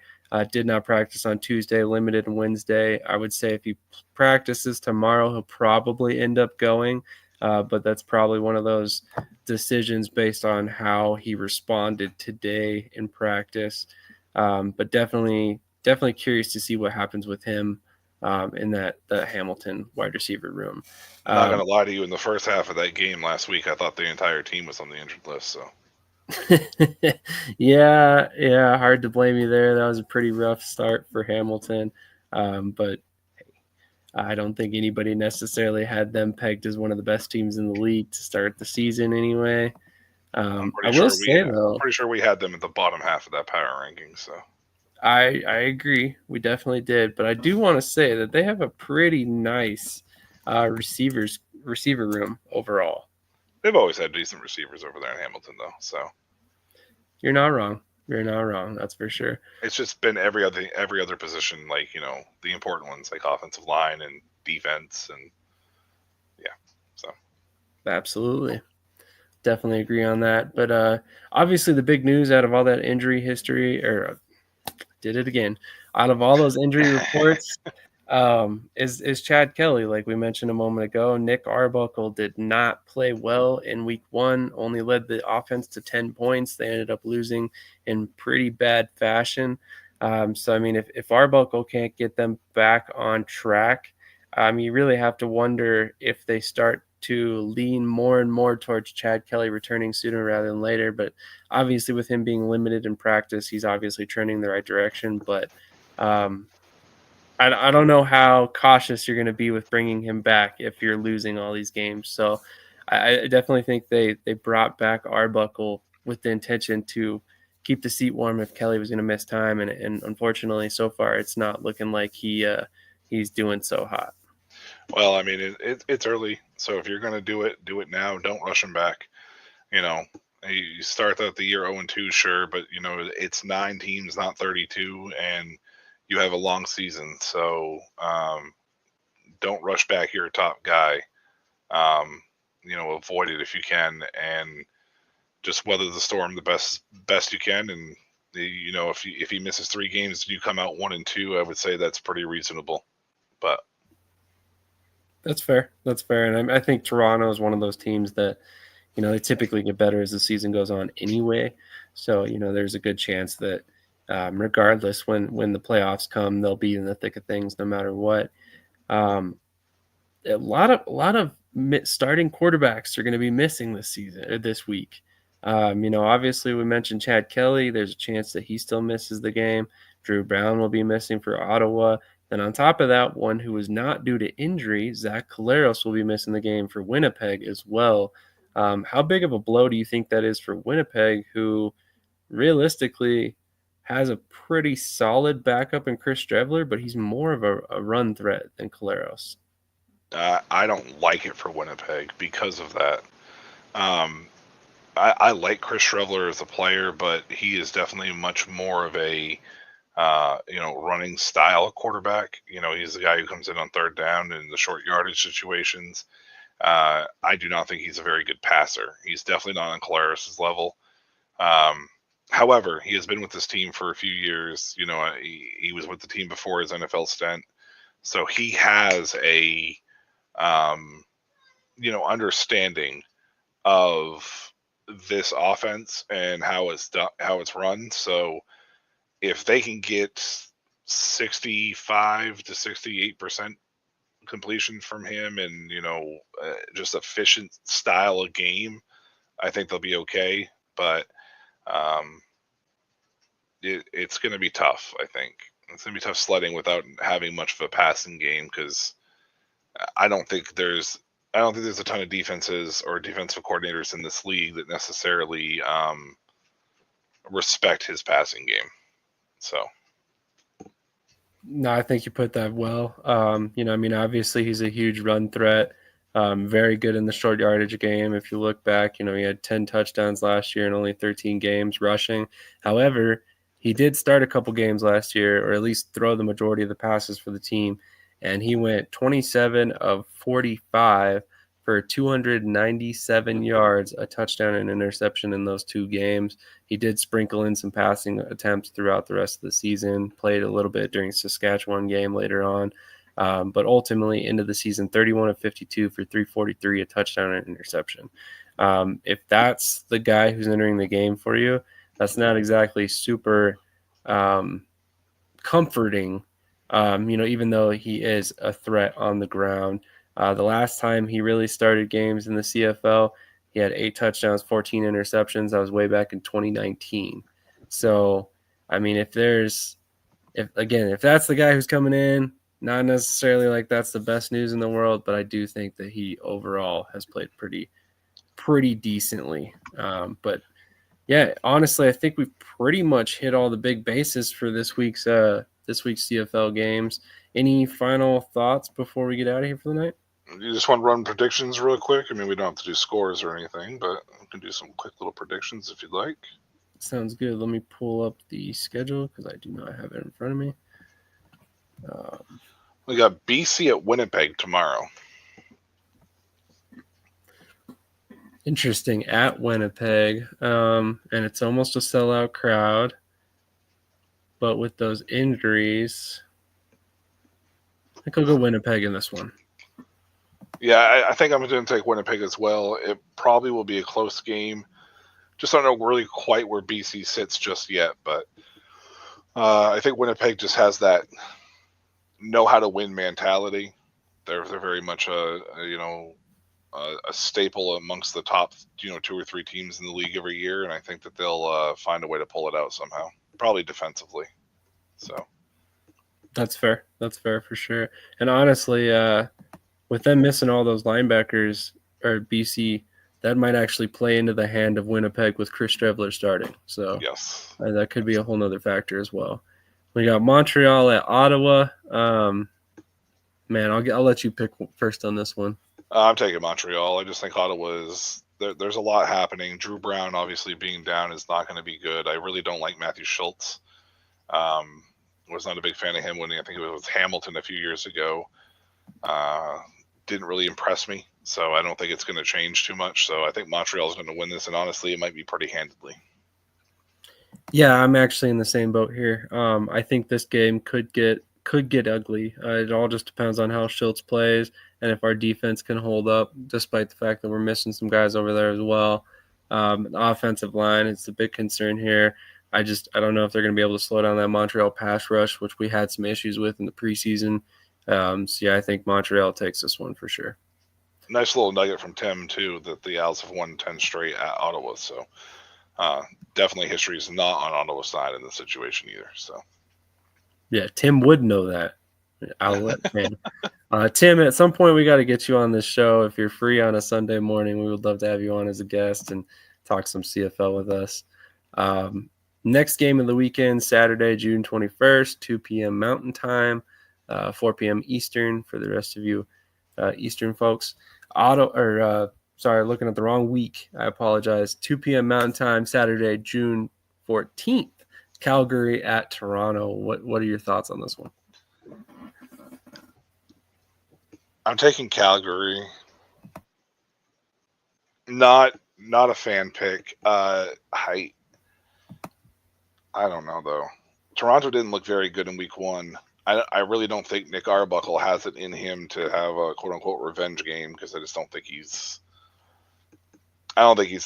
A: Did not practice on Tuesday, limited on Wednesday. I would say if he practices tomorrow, he'll probably end up going. But that's probably one of those decisions based on how he responded today in practice. But definitely curious to see what happens with him in that Hamilton wide receiver room.
B: I'm not going to lie to you. In the first half of that game last week, I thought the entire team was on the injured list. So.
A: Yeah, hard to blame you there. That was a pretty rough start for Hamilton. But hey, I don't think anybody necessarily had them pegged as one of the best teams in the league to start the season anyway.
B: I'm
A: I
B: pretty
A: will
B: sure
A: say, though,
B: we had them at the bottom half of that power ranking. So
A: I agree. We definitely did. But I do want to say that they have a pretty nice receiver room overall.
B: they've always had decent receivers over there in Hamilton, though. So
A: You're not wrong. You're not wrong. That's for sure.
B: it's just been every other position, like, the important ones, like offensive line and defense, and so
A: Absolutely. Definitely agree on that. But obviously the big news out of all that injury history, or did it again, out of all those injury reports, is Chad Kelly. Like we mentioned a moment ago, Nick Arbuckle did not play well in week 1, only led the offense to 10 points. They ended up losing in pretty bad fashion. So, I mean, if Arbuckle can't get them back on track, you really have to wonder if they start to lean more and more towards Chad Kelly returning sooner rather than later. But obviously with him being limited in practice, he's obviously trending the right direction. But I don't know how cautious you're going to be with bringing him back if you're losing all these games. So I definitely think they brought back Arbuckle with the intention to keep the seat warm if Kelly was going to miss time. And unfortunately, so far, it's not looking like he's doing so hot.
B: Well, I mean, it's early, so if you're going to do it now. Don't rush him back. You start out the year 0-2, sure, but it's 9 teams, not 32, and you have a long season, so don't rush back your top guy. Avoid it if you can, and just weather the storm the best you can. And if he misses 3 games, you come out 1-2. I would say that's pretty reasonable, but.
A: That's fair. And I think Toronto is one of those teams that, they typically get better as the season goes on anyway. So, there's a good chance that regardless, when the playoffs come, they'll be in the thick of things no matter what. A lot of starting quarterbacks are going to be missing this week. Obviously we mentioned Chad Kelly. There's a chance that he still misses the game. Drew Brown will be missing for Ottawa. Then on top of that, one who is not due to injury, Zach Collaros will be missing the game for Winnipeg as well. How big of a blow do you think that is for Winnipeg, who realistically has a pretty solid backup in Chris Drevler, but he's more of a run threat than Collaros?
B: I don't like it for Winnipeg because of that. I like Chris Drevler as a player, but he is definitely much more of a running style quarterback. He's the guy who comes in on third down in the short yardage situations. I do not think he's a very good passer. He's definitely not on Collaros' level. However, he has been with this team for a few years. He was with the team before his NFL stint, so he has a understanding of this offense and how it's run. So if they can get 65 to 68% completion from him and just efficient style of game, I think they'll be okay. But it's going to be tough. I think it's going to be tough sledding without having much of a passing game, because I don't think there's a ton of defenses or defensive coordinators in this league that necessarily respect his passing game. So.
A: No, I think you put that well. Obviously he's a huge run threat, very good in the short yardage game. If you look back, he had 10 touchdowns last year in only 13 games rushing. However, he did start a couple games last year, or at least throw the majority of the passes for the team, and he went 27 of 45 for 297 yards, a touchdown and interception in those 2 games. He did sprinkle in some passing attempts throughout the rest of the season, played a little bit during Saskatchewan game later on. But ultimately, into the season, 31 of 52 for 343, a touchdown and interception. If that's the guy who's entering the game for you, that's not exactly super comforting, even though he is a threat on the ground. The last time he really started games in the CFL, he had 8 touchdowns, 14 interceptions. That was way back in 2019. So, if that's the guy who's coming in, not necessarily like that's the best news in the world, but I do think that he overall has played pretty decently. But yeah, honestly, I think we've pretty much hit all the big bases for this week's CFL games. Any final thoughts before we get out of here for the night?
B: You just want to run predictions real quick? I mean, we don't have to do scores or anything, but we can do some quick little predictions if you'd like.
A: Sounds good. Let me pull up the schedule because I do not have it in front of me.
B: We got BC at Winnipeg tomorrow.
A: Interesting, at Winnipeg, and it's almost a sellout crowd. But with those injuries, I think I'll go Winnipeg in this one.
B: Yeah, I think I'm going to take Winnipeg as well. It probably will be a close game. Just don't know really quite where BC sits just yet, but I think Winnipeg just has that know how to win mentality. They're very much a staple amongst the top 2 or 3 teams in the league every year, and I think that they'll find a way to pull it out somehow, probably defensively. So
A: that's fair. That's fair for sure. And honestly, with them missing all those linebackers or BC, that might actually play into the hand of Winnipeg with Chris Streveler starting. So
B: yes,
A: that could be a whole nother factor as well. We got Montreal at Ottawa. Man, I'll let you pick first on this one.
B: I'm taking Montreal. I just think Ottawa is there's a lot happening. Drew Brown obviously being down is not going to be good. I really don't like Matthew Schultz. Was not a big fan of him when I think it was with Hamilton a few years ago. Didn't really impress me, so I don't think it's going to change too much. So I think Montreal is going to win this, and honestly, it might be pretty handedly.
A: Yeah, I'm actually in the same boat here. I think this game could get ugly. It all just depends on how Schultz plays and if our defense can hold up, despite the fact that we're missing some guys over there as well. The offensive line is a big concern here. I don't know if they're going to be able to slow down that Montreal pass rush, which we had some issues with in the preseason. So yeah, I think Montreal takes this one for sure.
B: Nice little nugget from Tim too that the Owls have won 10 straight at Ottawa. So definitely history is not on Ottawa's side in this situation either. So
A: yeah, Tim would know that. I'll let Tim. Tim, at some point we got to get you on this show. If you're free on a Sunday morning, we would love to have you on as a guest and talk some CFL with us. Next game of the weekend, Saturday, June 21st, 2 p.m. Mountain Time, 4 p.m. Eastern for the rest of you Eastern folks. Looking at the wrong week. I apologize. 2 p.m. Mountain Time, Saturday, June 14th. Calgary at Toronto. What are your thoughts on this one?
B: I'm taking Calgary. Not a fan pick. I don't know though. Toronto didn't look very good in week 1. I really don't think Nick Arbuckle has it in him to have a quote unquote revenge game because I just don't think he's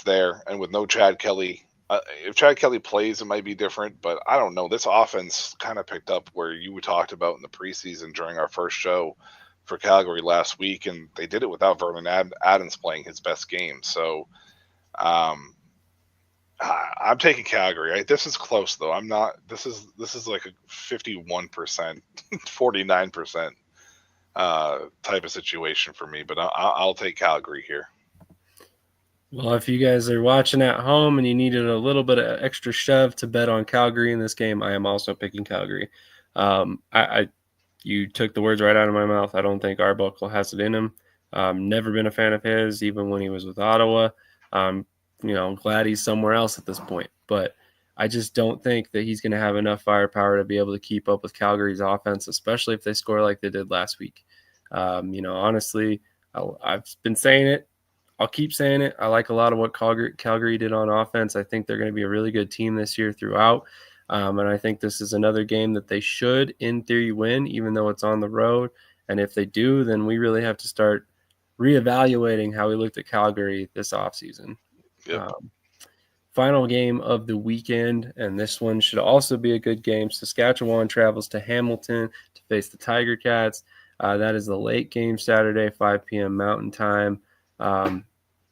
B: there. And with no Chad Kelly, if Chad Kelly plays, it might be different, but I don't know. This offense kind of picked up where you talked about in the preseason during our first show for Calgary last week, and they did it without Vernon Adams playing his best game. So I'm taking Calgary. This is close though. I'm not. This is like a 51%, 49% type of situation for me, but I'll take Calgary here.
A: Well, if you guys are watching at home and you needed a little bit of extra shove to bet on Calgary in this game, I am also picking Calgary. You took the words right out of my mouth. I don't think Arbuckle has it in him. Never been a fan of his, even when he was with Ottawa. Glad he's somewhere else at this point. But I just don't think that he's going to have enough firepower to be able to keep up with Calgary's offense, especially if they score like they did last week. Honestly, I've been saying it. I'll keep saying it. I like a lot of what Calgary did on offense. I think they're going to be a really good team this year throughout. And I think this is another game that they should, in theory, win, even though it's on the road. And if they do, then we really have to start reevaluating how we looked at Calgary this offseason.
B: Yep.
A: Final game of the weekend, and this one should also be a good game. Saskatchewan travels to Hamilton to face the Tiger Cats. That is the late game Saturday, 5 p.m. Mountain Time.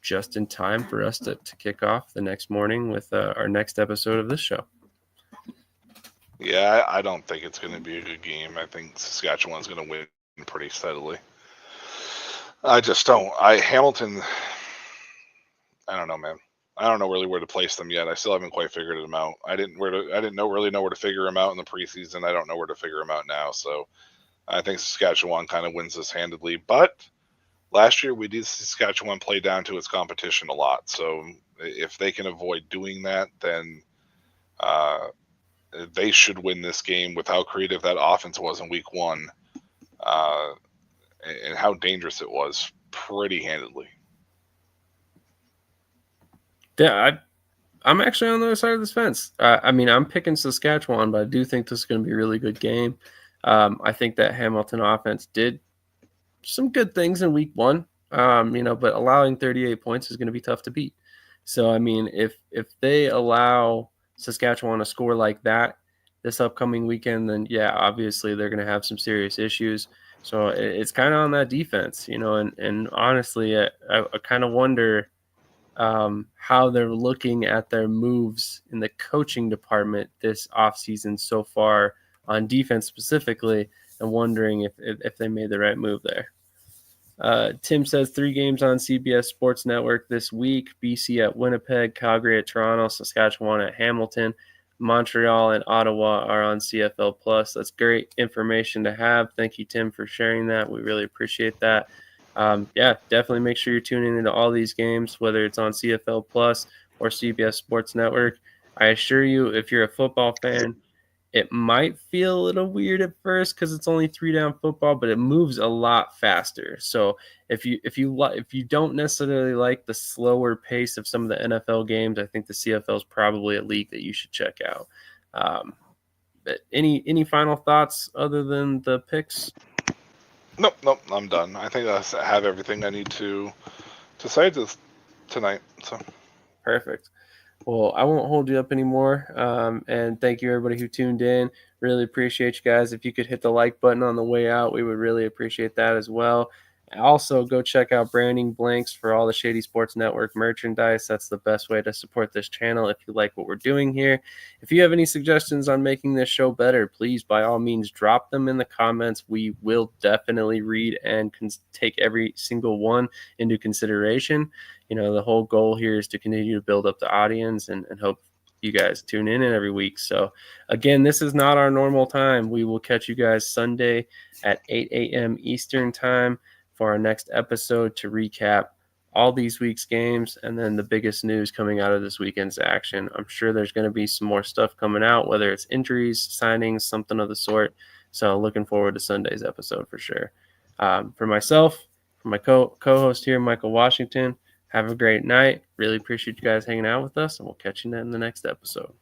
A: Just in time for us to kick off the next morning with our next episode of this show.
B: Yeah, I don't think it's going to be a good game. I think Saskatchewan's going to win pretty steadily. I just don't. Hamilton, I don't know, man. I don't know really where to place them yet. I still haven't quite figured them out. I didn't really know where to figure them out in the preseason. I don't know where to figure them out now. So I think Saskatchewan kind of wins this handedly. But last year we did see Saskatchewan play down to its competition a lot. So if they can avoid doing that, then they should win this game with how creative that offense was in week one and how dangerous it was pretty handedly.
A: Yeah, I'm actually on the other side of this fence. I mean, I'm picking Saskatchewan, but I do think this is going to be a really good game. I think that Hamilton offense did some good things in week one, but allowing 38 points is going to be tough to beat. So, I mean, if they allow Saskatchewan to score like that this upcoming weekend, then, yeah, obviously they're going to have some serious issues. So it's kind of on that defense, and honestly, I kind of wonder how they're looking at their moves in the coaching department this offseason so far on defense specifically, and wondering if they made the right move there. Tim says 3 games on CBS Sports Network this week: BC at Winnipeg, Calgary at Toronto, Saskatchewan at Hamilton, Montreal and Ottawa are on CFL Plus. That's great information to have. Thank you, Tim, for sharing that. We really appreciate that. Definitely make sure you're tuning into all these games, whether it's on CFL Plus or CBS Sports Network. I assure you, if you're a football fan, it might feel a little weird at first because it's only 3-down football, but it moves a lot faster. So if you don't necessarily like the slower pace of some of the NFL games, I think the CFL is probably a league that you should check out. But any final thoughts other than the picks?
B: Nope, I'm done. I think I have everything I need to say tonight. So
A: perfect. Well, I won't hold you up anymore. And thank you, everybody who tuned in. Really appreciate you guys. If you could hit the like button on the way out, we would really appreciate that as well. Also, go check out Branding Blanks for all the Shady Sports Network merchandise. That's the best way to support this channel if you like what we're doing here. If you have any suggestions on making this show better, please, by all means, drop them in the comments. We will definitely read and take every single one into consideration. The whole goal here is to continue to build up the audience and hope you guys tune in every week. So again, this is not our normal time. We will catch you guys Sunday at 8 a.m. Eastern time for our next episode to recap all these week's games and then the biggest news coming out of this weekend's action. I'm sure there's going to be some more stuff coming out, whether it's injuries, signings, something of the sort. So looking forward to Sunday's episode for sure. For myself, for my co-host here, Michael Washington, have a great night. Really appreciate you guys hanging out with us, and we'll catch you in the next episode.